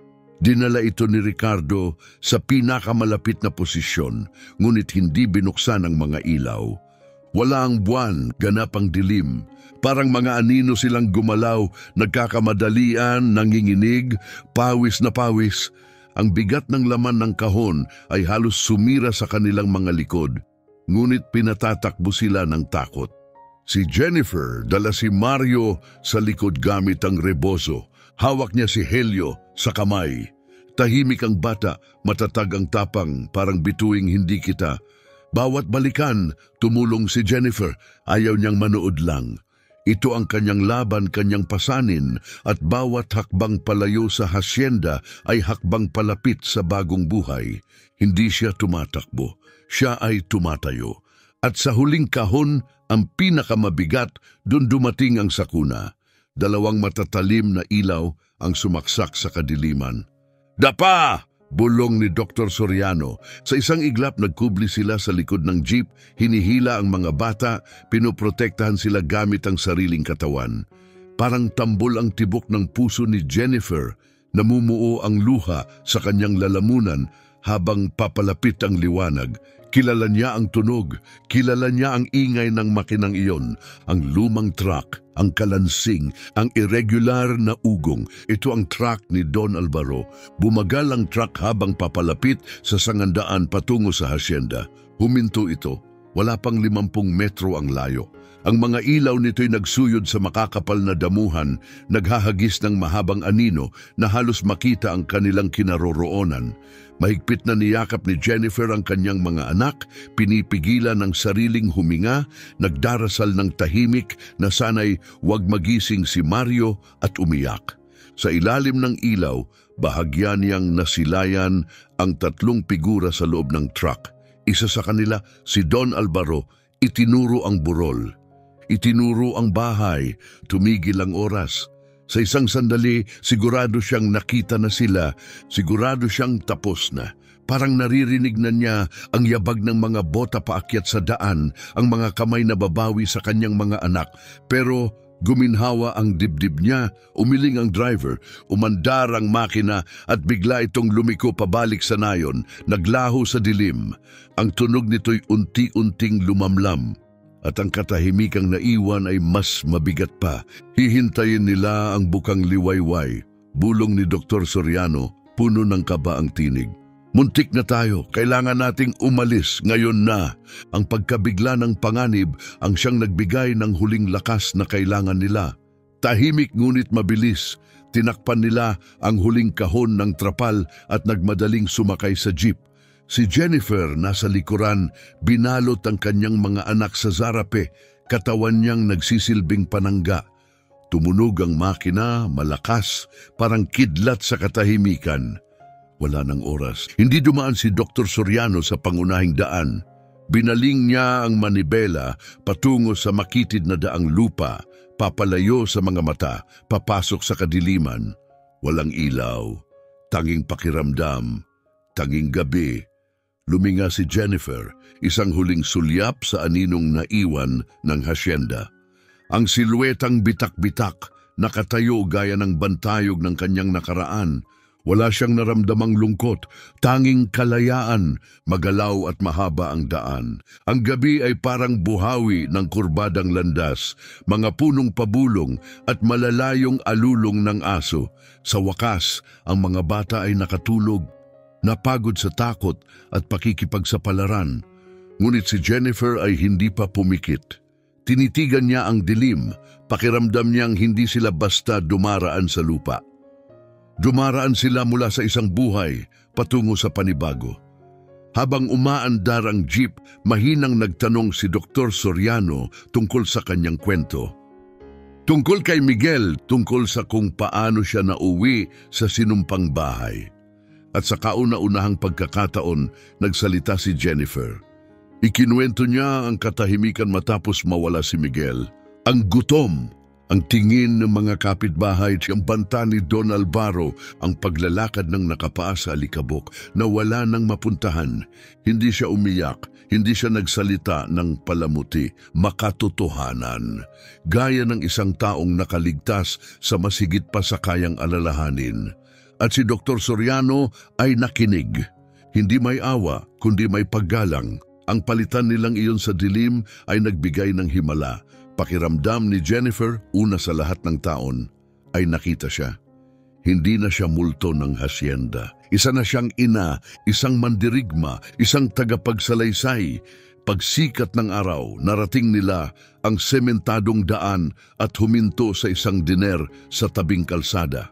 Dinala ito ni Ricardo sa pinakamalapit na posisyon, ngunit hindi binuksan ang mga ilaw. Wala ang buwan, ganap ang dilim. Parang mga anino silang gumalaw, nagkakamadalian, nanginginig, pawis na pawis. Ang bigat ng laman ng kahon ay halos sumira sa kanilang mga likod, ngunit pinatatakbo sila ng takot. Si Jennifer dala si Mario sa likod gamit ang rebozo. Hawak niya si Helio sa kamay. Tahimik ang bata, matatag ang tapang, parang bituing hindi kita. Bawat balikan, tumulong si Jennifer, ayaw niyang manood lang. Ito ang kanyang laban, kanyang pasanin, at bawat hakbang palayo sa hasyenda ay hakbang palapit sa bagong buhay. Hindi siya tumatakbo, siya ay tumatayo. At sa huling kahon, ang pinakamabigat, dun dumating ang sakuna. 2 matatalim na ilaw ang sumaksak sa kadiliman. Dapa! Bulong ni Dr. Soriano. Sa isang iglap nagkubli sila sa likod ng jeep, hinihila ang mga bata, pinoprotektahan sila gamit ang sariling katawan. Parang tambol ang tibok ng puso ni Jennifer, namumuo ang luha sa kanyang lalamunan habang papalapit ang liwanag. Kilala niya ang tunog, kilala niya ang ingay ng makinang iyon, ang lumang truck, ang kalansing, ang irregular na ugong. Ito ang truck ni Don Alvaro. Bumagal ang truck habang papalapit sa sangandaan patungo sa hasyenda. Huminto ito. Wala pang 50 metro ang layo. Ang mga ilaw nito'y nagsuyod sa makakapal na damuhan, naghahagis ng mahabang anino na halos makita ang kanilang kinaroroonan. Mahigpit na niyakap ni Jennifer ang kanyang mga anak, pinipigilan ng sariling huminga, nagdarasal ng tahimik na sana'y wag magising si Mario at umiyak. Sa ilalim ng ilaw, bahagya niyang nasilayan ang 3 figura sa loob ng truck. Isa sa kanila, si Don Alvaro, itinuro ang burol. Itinuro ang bahay, tumigil ang oras. Sa isang sandali, sigurado siyang nakita na sila, sigurado siyang tapos na. Parang naririnig na niya ang yabag ng mga bota paakyat sa daan, ang mga kamay na babawi sa kanyang mga anak. Pero guminhawa ang dibdib niya, umiling ang driver, umandar ang makina at bigla itong lumiko pabalik sa nayon, naglaho sa dilim. Ang tunog nito'y unti-unting lumamlam. At ang katahimikang naiwan ay mas mabigat pa. Hihintayin nila ang bukang liwayway. Bulong ni Dr. Soriano, puno ng kaba ang tinig. Muntik na tayo, kailangan nating umalis ngayon na. Ang pagkabigla ng panganib ang siyang nagbigay ng huling lakas na kailangan nila. Tahimik ngunit mabilis, tinakpan nila ang huling kahon ng trapal at nagmadaling sumakay sa jeep. Si Jennifer nasa likuran, binalot ang kanyang mga anak sa zarape, katawan niyang nagsisilbing panangga. Tumunog ang makina, malakas, parang kidlat sa katahimikan. Wala ng oras. Hindi dumaan si Dr. Soriano sa pangunahing daan. Binaling niya ang manibela patungo sa makitid na daang lupa, papalayo sa mga mata, papasok sa kadiliman. Walang ilaw, tanging pakiramdam, tanging gabi. Luminga si Jennifer, isang huling sulyap sa aninong naiwan ng hasyenda. Ang silwetang bitak-bitak, nakatayo gaya ng bantayog ng kanyang nakaraan. Wala siyang naramdamang lungkot, tanging kalayaan, magalaw at mahaba ang daan. Ang gabi ay parang buhawi ng kurbadang landas, mga punong pabulong at malalayong alulong ng aso. Sa wakas, ang mga bata ay nakatulog, napagod sa takot at pakikipagsapalaran. Ngunit si Jennifer ay hindi pa pumikit. Tinitigan niya ang dilim, pakiramdam niyang hindi sila basta dumaraan sa lupa. Dumaraan sila mula sa isang buhay patungo sa panibago. Habang umaandar ang jeep, mahinang nagtanong si Dr. Soriano tungkol sa kanyang kwento. Tungkol kay Miguel, tungkol sa kung paano siya nauwi sa sinumpang bahay. At sa kauna-unahang pagkakataon, nagsalita si Jennifer. Ikinuwento niya ang katahimikan matapos mawala si Miguel. Ang gutom, ang tingin ng mga kapitbahay, ang banta ni Don Alvaro, ang paglalakad ng nakapaa sa alikabok na wala nang mapuntahan. Hindi siya umiyak, hindi siya nagsalita ng palamuti, makatotohanan. Gaya ng isang taong nakaligtas sa masigit pa sa kayang alalahanin. At si Dr. Soriano ay nakinig. Hindi may awa, kundi may paggalang. Ang palitan nilang iyon sa dilim ay nagbigay ng himala. Pakiramdam ni Jennifer, una sa lahat ng taon, ay nakita siya. Hindi na siya multo ng hasyenda. Isa na siyang ina, isang mandirigma, isang tagapagsalaysay. Pagsikat ng araw, narating nila ang sementadong daan at huminto sa isang diner sa tabing kalsada.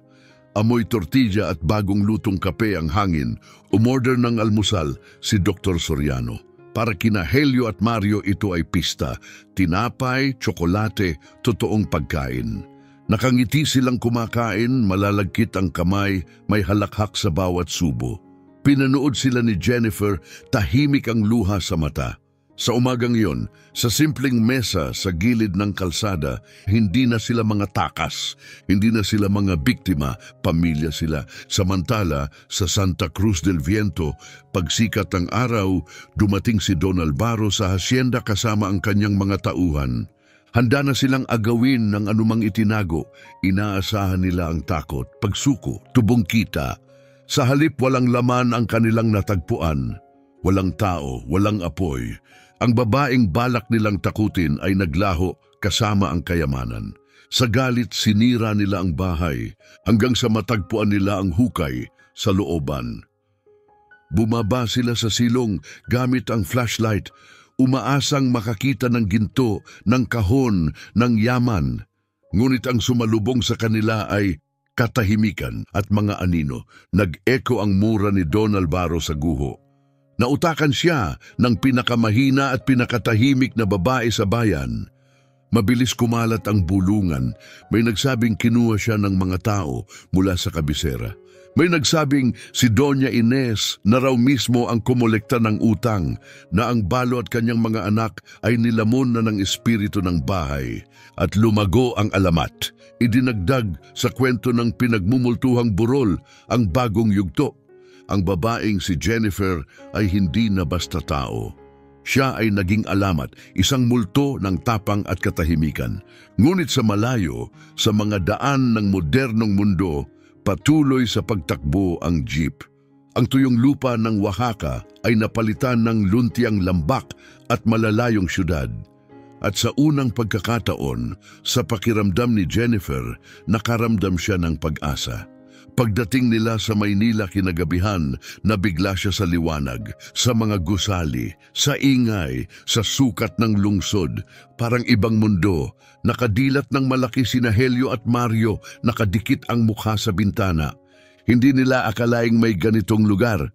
Amoy tortilla at bagong lutong kape ang hangin. Umorder ng almusal si Dr. Soriano. Para kina Helio at Mario ito ay pista, tinapay, tsokolate, totoong pagkain. Nakangiti silang kumakain, malalagkit ang kamay, may halakhak sa bawat subo. Pinanood sila ni Jennifer, tahimik ang luha sa mata. Sa umagang iyon, sa simpleng mesa sa gilid ng kalsada, hindi na sila mga takas, hindi na sila mga biktima, pamilya sila. Samantala, sa Santa Cruz del Viento, pagsikat ng araw, dumating si Don Alvaro sa hasyenda kasama ang kanyang mga tauhan. Handa na silang agawin ng anumang itinago, inaasahan nila ang takot, pagsuko, tubong kita. Sa halip walang laman ang kanilang natagpuan, walang tao, walang apoy. Ang babaeng balak nilang takutin ay naglaho kasama ang kayamanan. Sa galit sinira nila ang bahay hanggang sa matagpuan nila ang hukay sa looban. Bumaba sila sa silong gamit ang flashlight, umaasang makakita ng ginto, ng kahon, ng yaman. Ngunit ang sumalubong sa kanila ay katahimikan at mga anino. Nag-echo ang mura ni Don Alvaro sa guho. Nautakan siya ng pinakamahina at pinakatahimik na babae sa bayan. Mabilis kumalat ang bulungan. May nagsabing kinuha siya ng mga tao mula sa kabisera. May nagsabing si Doña Ines na raw mismo ang kumolekta ng utang, na ang balo at kanyang mga anak ay nilamon na ng espiritu ng bahay. At lumago ang alamat. Idinagdag sa kwento ng pinagmumultuhang burol ang bagong yugto. Ang babaeng si Jennifer ay hindi na basta tao. Siya ay naging alamat, isang multo ng tapang at katahimikan. Ngunit sa malayo, sa mga daan ng modernong mundo, patuloy sa pagtakbo ang jeep. Ang tuyong lupa ng Oaxaca ay napalitan ng luntiang lambak at malalayong syudad. At sa unang pagkakataon, sa pakiramdam ni Jennifer, nakaramdam siya ng pag-asa. Pagdating nila sa Maynila kinagabihan, nabigla siya sa liwanag, sa mga gusali, sa ingay, sa sukat ng lungsod. Parang ibang mundo, nakadilat ng malaki sina Helio at Mario, nakadikit ang mukha sa bintana. Hindi nila akalaing may ganitong lugar.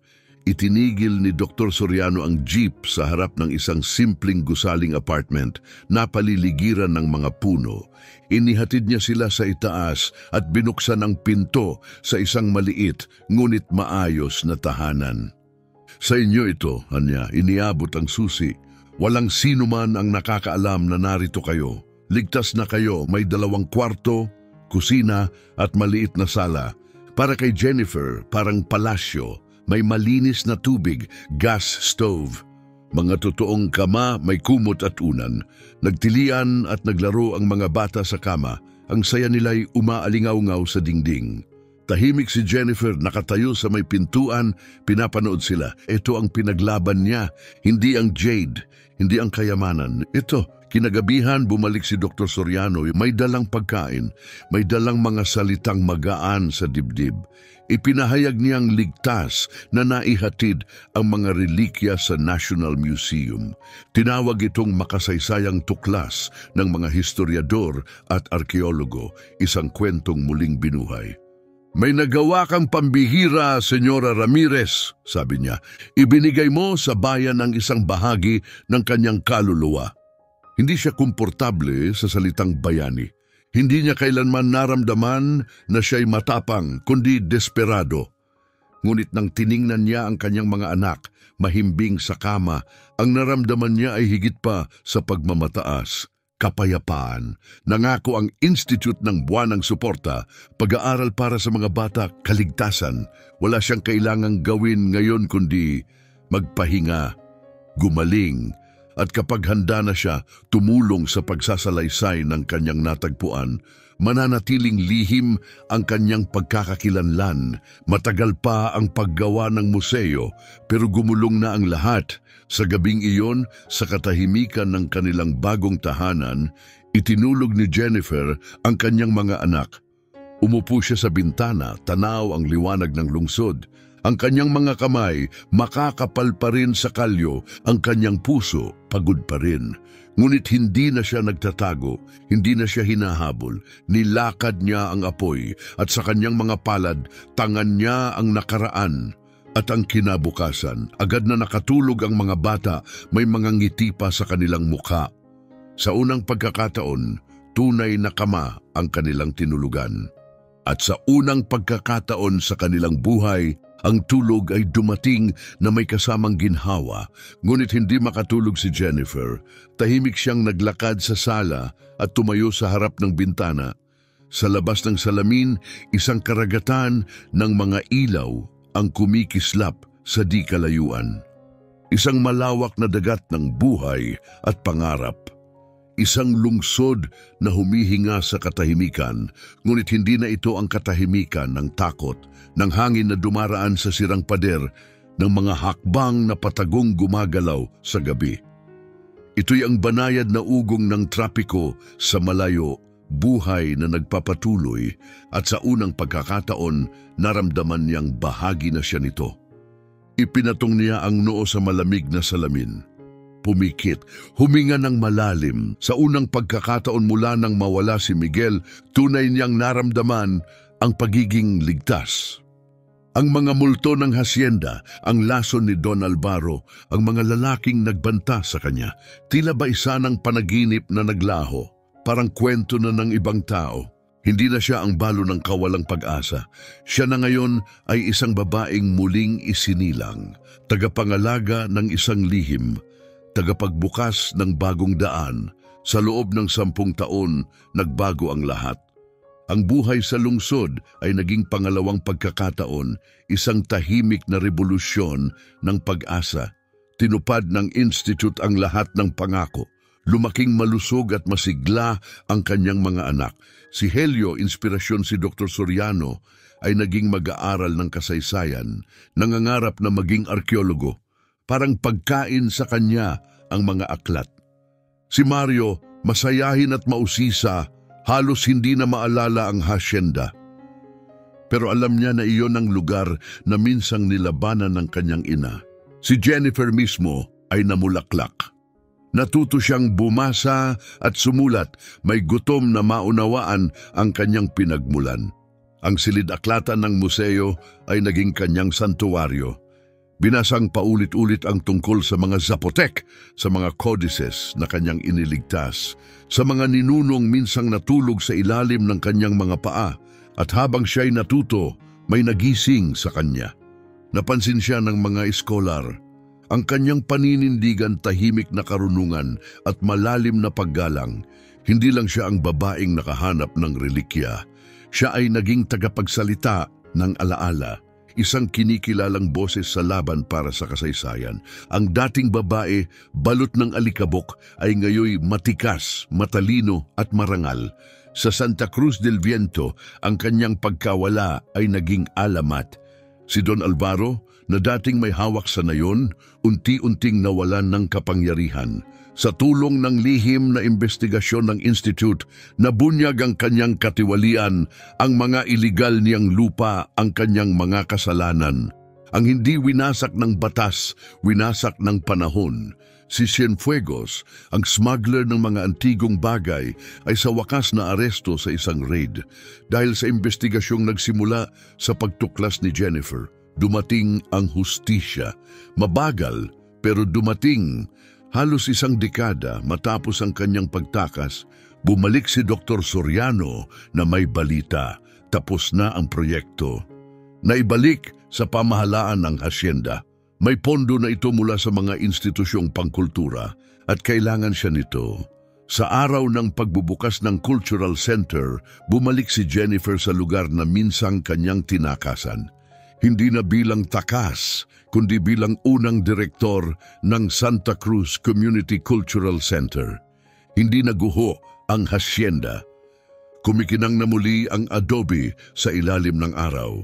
Itinigil ni Dr. Soriano ang jeep sa harap ng isang simpleng gusaling apartment na paliligiran ng mga puno. Inihatid niya sila sa itaas at binuksan ang pinto sa isang maliit ngunit maayos na tahanan. Sa inyo ito, Anya, iniabot ang susi. Walang sino man ang nakakaalam na narito kayo. Ligtas na kayo, may 2 kwarto, kusina at maliit na sala. Para kay Jennifer, parang palasyo. May malinis na tubig, gas stove. Mga totoong kama, may kumot at unan. Nagtilian at naglaro ang mga bata sa kama. Ang saya nila'y umaalingaw-ngaw sa dingding. Tahimik si Jennifer, nakatayo sa may pintuan, pinapanood sila. Ito ang pinaglaban niya, hindi ang Jade, hindi ang kayamanan. Ito, kinagabihan bumalik si Dr. Soriano, may dalang pagkain, may dalang mga salitang magaan sa dibdib. Ipinahayag niyang ligtas na naihatid ang mga relikya sa National Museum. Tinawag itong makasaysayang tuklas ng mga historiador at arkeologo, isang kwentong muling binuhay. May nagawa kang pambihira, Senyora Ramirez, sabi niya. Ibinigay mo sa bayan ang isang bahagi ng kanyang kaluluwa. Hindi siya komportable sa salitang bayani. Hindi niya kailanman naramdaman na siya'y matapang, kundi desperado. Ngunit nang tiningnan niya ang kanyang mga anak, mahimbing sa kama, ang naramdaman niya ay higit pa sa pagmamataas, kapayapaan. Nangako ang Institute ng buwanang suporta, pag-aaral para sa mga bata, kaligtasan. Wala siyang kailangang gawin ngayon kundi magpahinga, gumaling, at kapag handa na siya tumulong sa pagsasalaysay ng kanyang natagpuan, mananatiling lihim ang kanyang pagkakakilanlan. Matagal pa ang paggawa ng museo, pero gumulong na ang lahat. Sa gabing iyon, sa katahimikan ng kanilang bagong tahanan, itinulog ni Jennifer ang kanyang mga anak. Umupo siya sa bintana, tanaw ang liwanag ng lungsod. Ang kanyang mga kamay, makakapal pa rin sa kalyo, ang kanyang puso, pagod pa rin. Ngunit hindi na siya nagtatago, hindi na siya hinahabol. Nilakad niya ang apoy at sa kanyang mga palad, tangan niya ang nakaraan. At ang kinabukasan, agad na nakatulog ang mga bata, may mga ngiti pa sa kanilang mukha. Sa unang pagkakataon, tunay na kama ang kanilang tinulugan. At sa unang pagkakataon sa kanilang buhay, ang tulog ay dumating na may kasamang ginhawa, ngunit hindi makatulog si Jennifer. Tahimik siyang naglakad sa sala at tumayo sa harap ng bintana. Sa labas ng salamin, isang karagatan ng mga ilaw ang kumikislap sa di kalayuan. Isang malawak na dagat ng buhay at pangarap. Isang lungsod na humihinga sa katahimikan, ngunit hindi na ito ang katahimikan ng takot, ng hangin na dumaraan sa sirang pader, ng mga hakbang na patagong gumagalaw sa gabi. Ito'y ang banayad na ugong ng trapiko sa malayo, buhay na nagpapatuloy, at sa unang pagkakataon, naramdaman niyang bahagi na siya nito. Ipinatong niya ang noo sa malamig na salamin. Pumikit, huminga ng malalim. Sa unang pagkakataon mula nang mawala si Miguel, tunay niyang naramdaman ang pagiging ligtas. Ang mga multo ng hasyenda, ang lason ni Don Alvaro, ang mga lalaking nagbanta sa kanya, tila ba isa ng panaginip na naglaho, parang kwento na ng ibang tao. Hindi na siya ang balo ng kawalang pag-asa. Siya na ngayon ay isang babaeng muling isinilang, tagapangalaga ng isang lihim, tagapagbukas ng bagong daan. Sa loob ng 10 taon, nagbago ang lahat. Ang buhay sa lungsod ay naging pangalawang pagkakataon, isang tahimik na revolusyon ng pag-asa. Tinupad ng Institute ang lahat ng pangako. Lumaking malusog at masigla ang kanyang mga anak. Si Helio, inspirasyon si Dr. Soriano, ay naging mag-aaral ng kasaysayan, nangangarap na maging arkeologo. Parang pagkain sa kanya ang mga aklat. Si Mario, masayahin at mausisa, halos hindi na maalala ang hasyenda. pero alam niya na iyon ang lugar na minsang nilabanan ng kanyang ina. Si Jennifer mismo ay namulaklak. Natuto siyang bumasa at sumulat, may gutom na maunawaan ang kanyang pinagmulan. Ang silid-aklatan ng museo ay naging kanyang santuwaryo. Binasang paulit-ulit ang tungkol sa mga Zapotec, sa mga codices na kanyang iniligtas, sa mga ninunong minsang natulog sa ilalim ng kanyang mga paa, at habang siya'y natuto, may nagising sa kanya. Napansin siya ng mga eskolar. Ang kanyang paninindigan, tahimik na karunungan at malalim na paggalang. Hindi lang siya ang babaeng nakahanap ng relikya. Siya ay naging tagapagsalita ng alaala. Isang kinikilalang boses sa laban para sa kasaysayan. Ang dating babae, balot ng alikabok, ay ngayoy matikas, matalino at marangal. Sa Santa Cruz del Viento, ang kanyang pagkawala ay naging alamat. Si Don Alvaro, na dating may hawak sa nayon, unti-unting nawalan ng kapangyarihan. Sa tulong ng lihim na investigasyon ng Institute, nabunyag ang kanyang katiwalian, ang mga iligal niyang lupa, ang kanyang mga kasalanan. Ang hindi winasak ng batas, winasak ng panahon. Si Cienfuegos, ang smuggler ng mga antigong bagay, ay sa wakas na aresto sa isang raid. Dahil sa investigasyong nagsimula sa pagtuklas ni Jennifer, dumating ang hustisya. Mabagal, pero dumating. Halos isang dekada matapos ang kanyang pagtakas, bumalik si Dr. Soriano na may balita. Tapos na ang proyekto. Naibalik sa pamahalaan ng hasyenda. May pondo na ito mula sa mga institusyong pangkultura at kailangan siya nito. Sa araw ng pagbubukas ng Cultural Center, bumalik si Jennifer sa lugar na minsang kanyang tinakasan. Hindi na bilang takas, kundi bilang unang direktor ng Santa Cruz Community Cultural Center. Hindi naguho ang hasyenda. Kumikinang na muli ang adobe sa ilalim ng araw.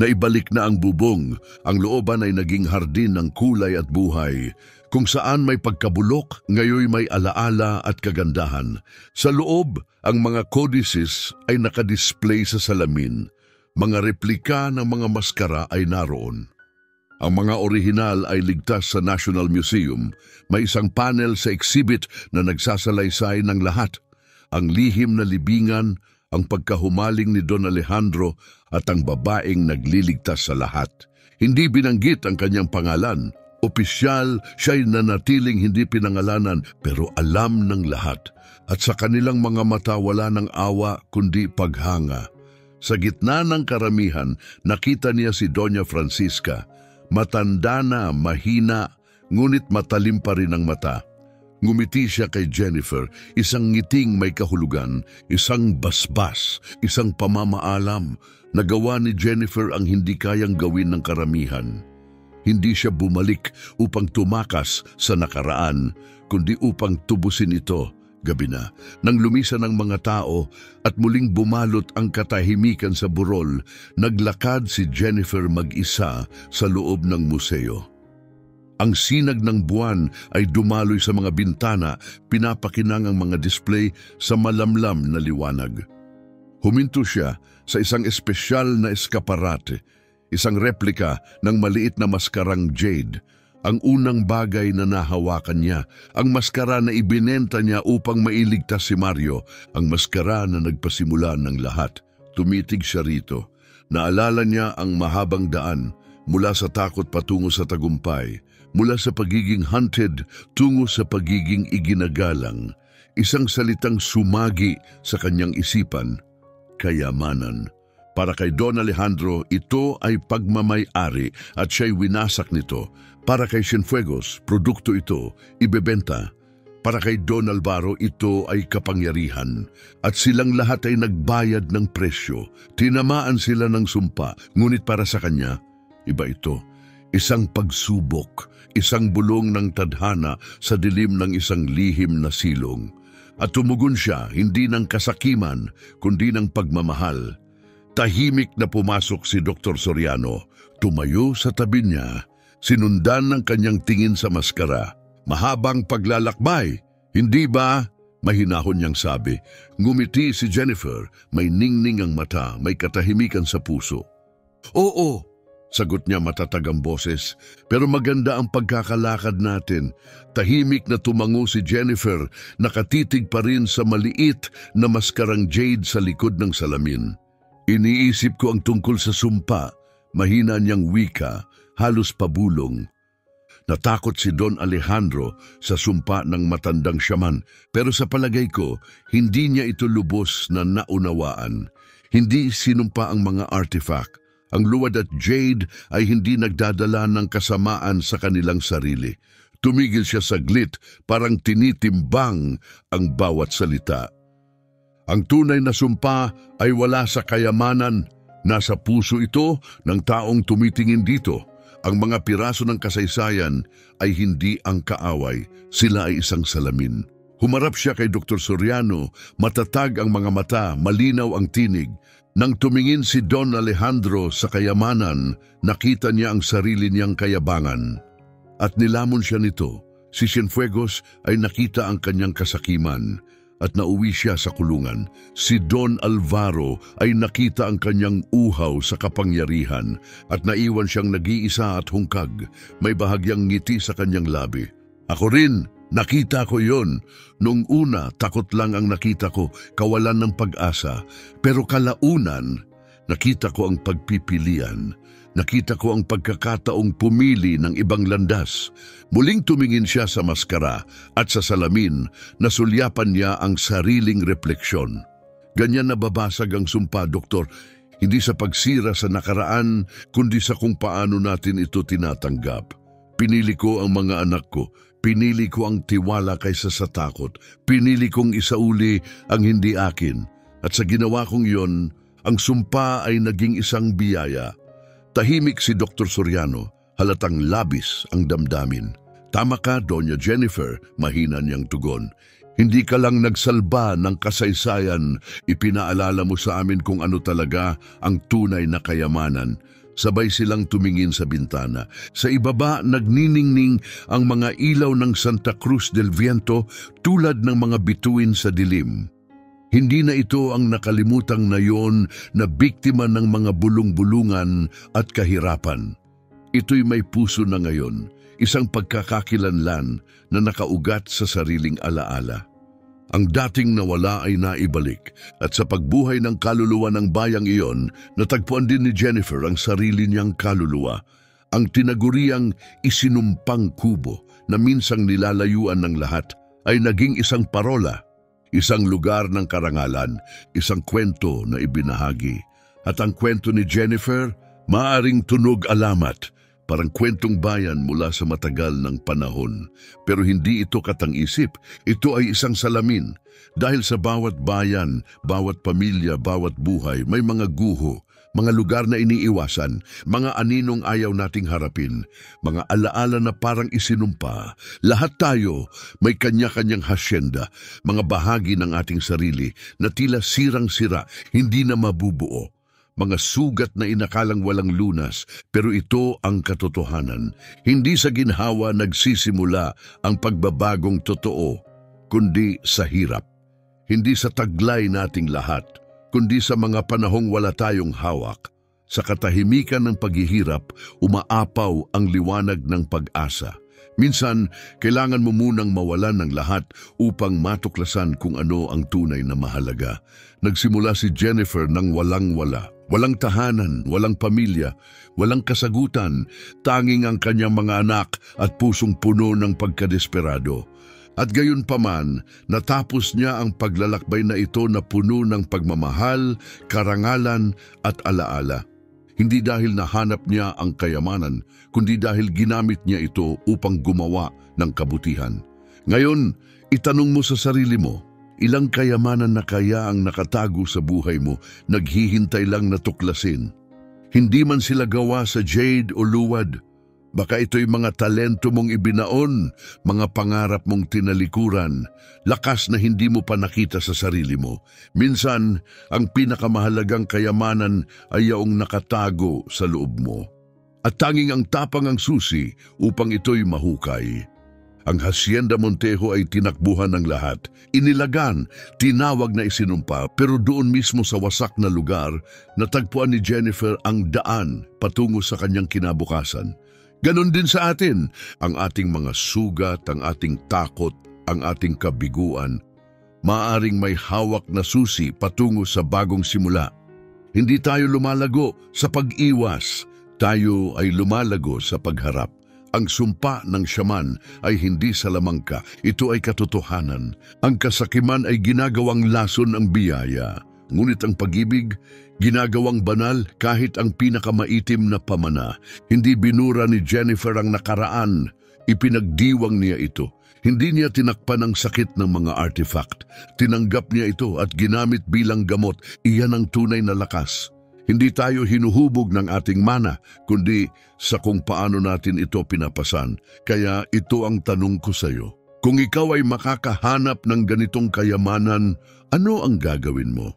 Naibalik na ang bubong, ang looban ay naging hardin ng kulay at buhay. Kung saan may pagkabulok, ngayoy may alaala at kagandahan. Sa loob, ang mga codices ay nakadisplay sa salamin. Mga replika ng mga maskara ay naroon. Ang mga orihinal ay ligtas sa National Museum. May isang panel sa exhibit na nagsasalaysay ng lahat. Ang lihim na libingan, ang pagkahumaling ni Don Alejandro at ang babaeng nagliligtas sa lahat. Hindi binanggit ang kanyang pangalan. Opisyal, siya'y nanatiling hindi pinangalanan pero alam ng lahat. At sa kanilang mga mata wala ng awa kundi paghanga. Sa gitna ng karamihan, nakita niya si Doña Francisca. Matanda na, mahina, ngunit matalim pa rin ang mata. Ngumiti siya kay Jennifer, isang ngiting may kahulugan, isang basbas, isang pamamaalam. Nagawa ni Jennifer ang hindi kayang gawin ng karamihan. Hindi siya bumalik upang tumakas sa nakaraan, kundi upang tubusin ito. Gabi na, nang lumisan ng mga tao at muling bumalot ang katahimikan sa burol, naglakad si Jennifer mag-isa sa loob ng museo. Ang sinag ng buwan ay dumaloy sa mga bintana, pinapakinang ang mga display sa malamlam na liwanag. Huminto siya sa isang espesyal na eskaparate, isang replika ng maliit na maskarang jade. Ang unang bagay na nahawakan niya, ang maskara na ibinenta niya upang mailigtas si Mario, ang maskara na nagpasimula ng lahat. Tumitig siya rito. Naalala niya ang mahabang daan mula sa takot patungo sa tagumpay, mula sa pagiging hunted tungo sa pagiging iginagalang. Isang salitang sumagi sa kanyang isipan, kayamanan. Para kay Don Alejandro, ito ay pagmamay-ari at siya'y winasak nito. Para kay Cienfuegos, produkto ito, ibebenta. Para kay Don Alvaro, ito ay kapangyarihan. At silang lahat ay nagbayad ng presyo. Tinamaan sila ng sumpa, ngunit para sa kanya, iba ito. Isang pagsubok, isang bulong ng tadhana sa dilim ng isang lihim na silong. At tumugon siya, hindi ng kasakiman, kundi ng pagmamahal. Tahimik na pumasok si Dr. Soriano. Tumayo sa tabi niya. Sinundan ng kanyang tingin sa maskara. Mahabang paglalakbay, hindi ba? Mahinahon niyang sabi. Ngumiti si Jennifer, may ningning ang mata, may katahimikan sa puso. Oo, sagot niya matatag ang boses, pero maganda ang pagkakalakad natin. Tahimik na tumango si Jennifer, nakatitig pa rin sa maliit na maskarang jade sa likod ng salamin. Iniisip ko ang tungkol sa sumpa, mahina niyang wika, halos pabulong. Natakot si Don Alejandro sa sumpa ng matandang syaman, pero sa palagay ko, hindi niya ito lubos na naunawaan. Hindi sinumpa ang mga artifact. Ang luwad at jade ay hindi nagdadala ng kasamaan sa kanilang sarili. Tumigil siya saglit, parang tinitimbang ang bawat salita. Ang tunay na sumpa ay wala sa kayamanan. Nasa puso ito ng taong tumitingin dito. Ang mga piraso ng kasaysayan ay hindi ang kaaway, sila ay isang salamin. Humarap siya kay Dr. Soriano, matatag ang mga mata, malinaw ang tinig. Nang tumingin si Don Alejandro sa kayamanan, nakita niya ang sarili niyang kayabangan. At nilamon siya nito, si Cienfuegos ay nakita ang kanyang kasakiman at nauwi siya sa kulungan. Si Don Alvaro ay nakita ang kanyang uhaw sa kapangyarihan at naiwan siyang nag-iisa at hungkag, may bahagyang ngiti sa kanyang labi. Ako rin, nakita ko yon. Noong una, takot lang ang nakita ko, kawalan ng pag-asa. Pero kalaunan, nakita ko ang pagpipilian. Nakita ko ang pagkakataong pumili ng ibang landas. Muling tumingin siya sa maskara at sa salamin, nasulyapan niya ang sariling refleksyon. Ganyan nababasag ang sumpa, Doktor, hindi sa pagsira sa nakaraan, kundi sa kung paano natin ito tinatanggap. Pinili ko ang mga anak ko, pinili ko ang tiwala kaysa sa takot, pinili kong isauli ang hindi akin. At sa ginawa kong yon, ang sumpa ay naging isang biyaya. Tahimik si Dr. Soriano, halatang labis ang damdamin. Tama ka, Doña Jennifer, mahina niyang tugon. Hindi ka lang nagsalba ng kasaysayan, ipinaalala mo sa amin kung ano talaga ang tunay na kayamanan. Sabay silang tumingin sa bintana. Sa ibaba, nagniningning ang mga ilaw ng Santa Cruz del Viento tulad ng mga bituin sa dilim. Hindi na ito ang nakalimutang nayon na biktima ng mga bulong-bulungan at kahirapan. Ito'y may puso na ngayon, isang pagkakakilanlan na nakaugat sa sariling alaala. Ang dating nawala ay naibalik at sa pagbuhay ng kaluluwa ng bayang iyon, natagpuan din ni Jennifer ang sarili niyang kaluluwa, ang tinaguriang isinumpang kubo na minsang nilalayuan ng lahat ay naging isang parola. Isang lugar ng karangalan, isang kwento na ibinahagi. At ang kwento ni Jennifer, maaring tunog alamat, parang kwentong bayan mula sa matagal ng panahon. Pero hindi ito katang-isip, ito ay isang salamin. Dahil sa bawat bayan, bawat pamilya, bawat buhay, may mga guho, mga lugar na iniiwasan, mga aninong ayaw nating harapin, mga alaala na parang isinumpa. Lahat tayo may kanya-kanyang hasyenda, mga bahagi ng ating sarili na tila sirang-sira, hindi na mabubuo. Mga sugat na inakalang walang lunas, pero ito ang katotohanan. Hindi sa ginhawa nagsisimula ang pagbabagong totoo, kundi sa hirap. Hindi sa taglay nating lahat, kundi sa mga panahong wala tayong hawak. Sa katahimikan ng paghihirap, umaapaw ang liwanag ng pag-asa. Minsan, kailangan mo munang mawalan ng lahat upang matuklasan kung ano ang tunay na mahalaga. Nagsimula si Jennifer ng walang-wala. Walang tahanan, walang pamilya, walang kasagutan, tanging ang kanyang mga anak at pusong puno ng pagkadesperado. At gayon paman, natapos niya ang paglalakbay na ito na puno ng pagmamahal, karangalan at alaala. Hindi dahil nahanap niya ang kayamanan, kundi dahil ginamit niya ito upang gumawa ng kabutihan. Ngayon, itanong mo sa sarili mo, ilang kayamanan na kaya ang nakatago sa buhay mo, naghihintay lang na tuklasin? Hindi man sila gawa sa jade o luwad. Baka ito'y mga talento mong ibinaon, mga pangarap mong tinalikuran, lakas na hindi mo pa nakita sa sarili mo. Minsan, ang pinakamahalagang kayamanan ay yaong nakatago sa loob mo. At tanging ang tapang ang susi upang ito'y mahukay. Ang Hacienda Montejo ay tinakbuhan ng lahat. Inilagan, tinawag na isinumpa, pero doon mismo sa wasak na lugar, natagpuan ni Jennifer ang daan patungo sa kanyang kinabukasan. Ganon din sa atin, ang ating mga sugat, ang ating takot, ang ating kabiguan, maaaring may hawak na susi patungo sa bagong simula. Hindi tayo lumalago sa pag-iwas, tayo ay lumalago sa pagharap. Ang sumpa ng shaman ay hindi salamangka, ito ay katotohanan. Ang kasakiman ay ginagawang lason ng biyaya. Ngunit ang pag-ibig, ginagawang banal kahit ang pinakamaitim na pamana. Hindi binura ni Jennifer ang nakaraan, ipinagdiwang niya ito. Hindi niya tinakpan ang sakit ng mga artifact. Tinanggap niya ito at ginamit bilang gamot. Iyan ang tunay na lakas. Hindi tayo hinuhubog ng ating mana, kundi sa kung paano natin ito pinapasan. Kaya ito ang tanong ko sa iyo. Kung ikaw ay makakahanap ng ganitong kayamanan, ano ang gagawin mo?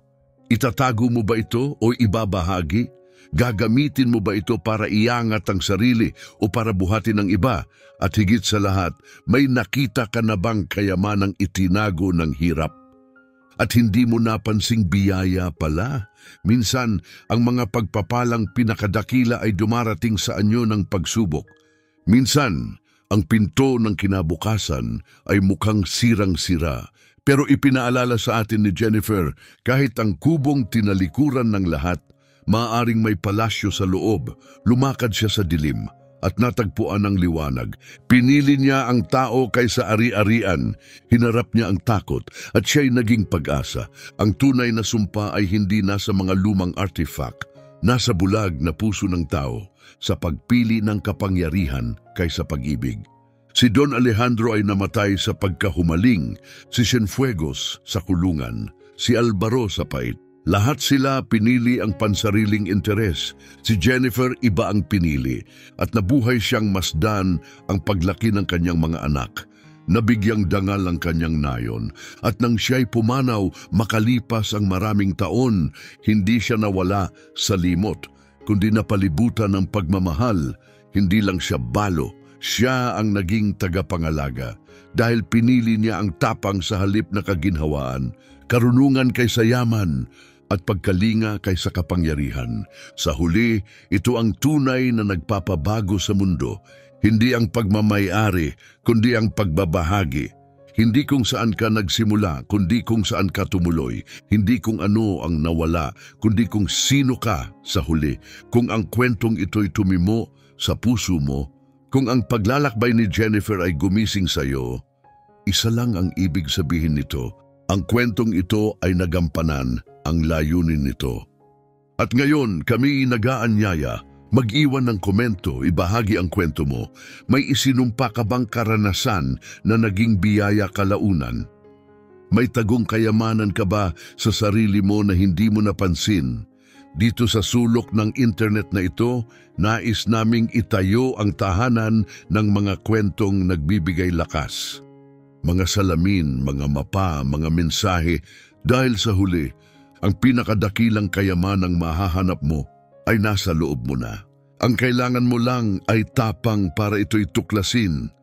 Itatago mo ba ito o ibabahagi? Gagamitin mo ba ito para iangat ang sarili o para buhatin ang iba? At higit sa lahat, may nakita ka na bang kayamanang itinago ng hirap? At hindi mo napansing biyaya pala. Minsan, ang mga pagpapalang pinakadakila ay dumarating sa anyo ng pagsubok. Minsan, ang pinto ng kinabukasan ay mukhang sirang-sira. Pero ipinaalala sa atin ni Jennifer, kahit ang kubong tinalikuran ng lahat, maaaring may palasyo sa loob. Lumakad siya sa dilim at natagpuan ang liwanag. Pinili niya ang tao kaysa ari-arian. Hinarap niya ang takot at siya'y naging pag-asa. Ang tunay na sumpa ay hindi nasa mga lumang artifact, nasa bulag na puso ng tao, sa pagpili ng kapangyarihan kaysa pag-ibig. Si Don Alejandro ay namatay sa pagkahumaling, si Cienfuegos sa kulungan, si Alvaro sa pait. Lahat sila pinili ang pansariling interes. Si Jennifer iba ang pinili at nabuhay siyang masdan ang paglaki ng kanyang mga anak. Nabigyang dangal ang kanyang nayon at nang siya'y pumanaw makalipas ang maraming taon, hindi siya nawala sa limot, kundi napalibutan ng pagmamahal. Hindi lang siya balo, siya ang naging tagapangalaga dahil pinili niya ang tapang sa halip na kaginhawaan, karunungan kaysa yaman, at pagkalinga kaysa kapangyarihan. Sa huli, ito ang tunay na nagpapabago sa mundo. Hindi ang pagmamayari, kundi ang pagbabahagi. Hindi kung saan ka nagsimula, kundi kung saan ka tumuloy. Hindi kung ano ang nawala, kundi kung sino ka sa huli. Kung ang kwentong ito'y tumimo sa puso mo, kung ang paglalakbay ni Jennifer ay gumising sa iyo, isa lang ang ibig sabihin nito. Ang kwentong ito ay nagampanan ang layunin nito. At ngayon, kami nag-aanyaya, mag-iwan ng komento, ibahagi ang kwento mo. May isinumpa ka bang karanasan na naging biyaya kalaunan? May tagong kayamanan ka ba sa sarili mo na hindi mo napansin? Dito sa sulok ng internet na ito, nais naming itayo ang tahanan ng mga kwentong nagbibigay lakas. Mga salamin, mga mapa, mga mensahe, dahil sa huli, ang pinakadakilang kayamanang mahahanap mo ay nasa loob mo na. Ang kailangan mo lang ay tapang para ito'y tuklasin.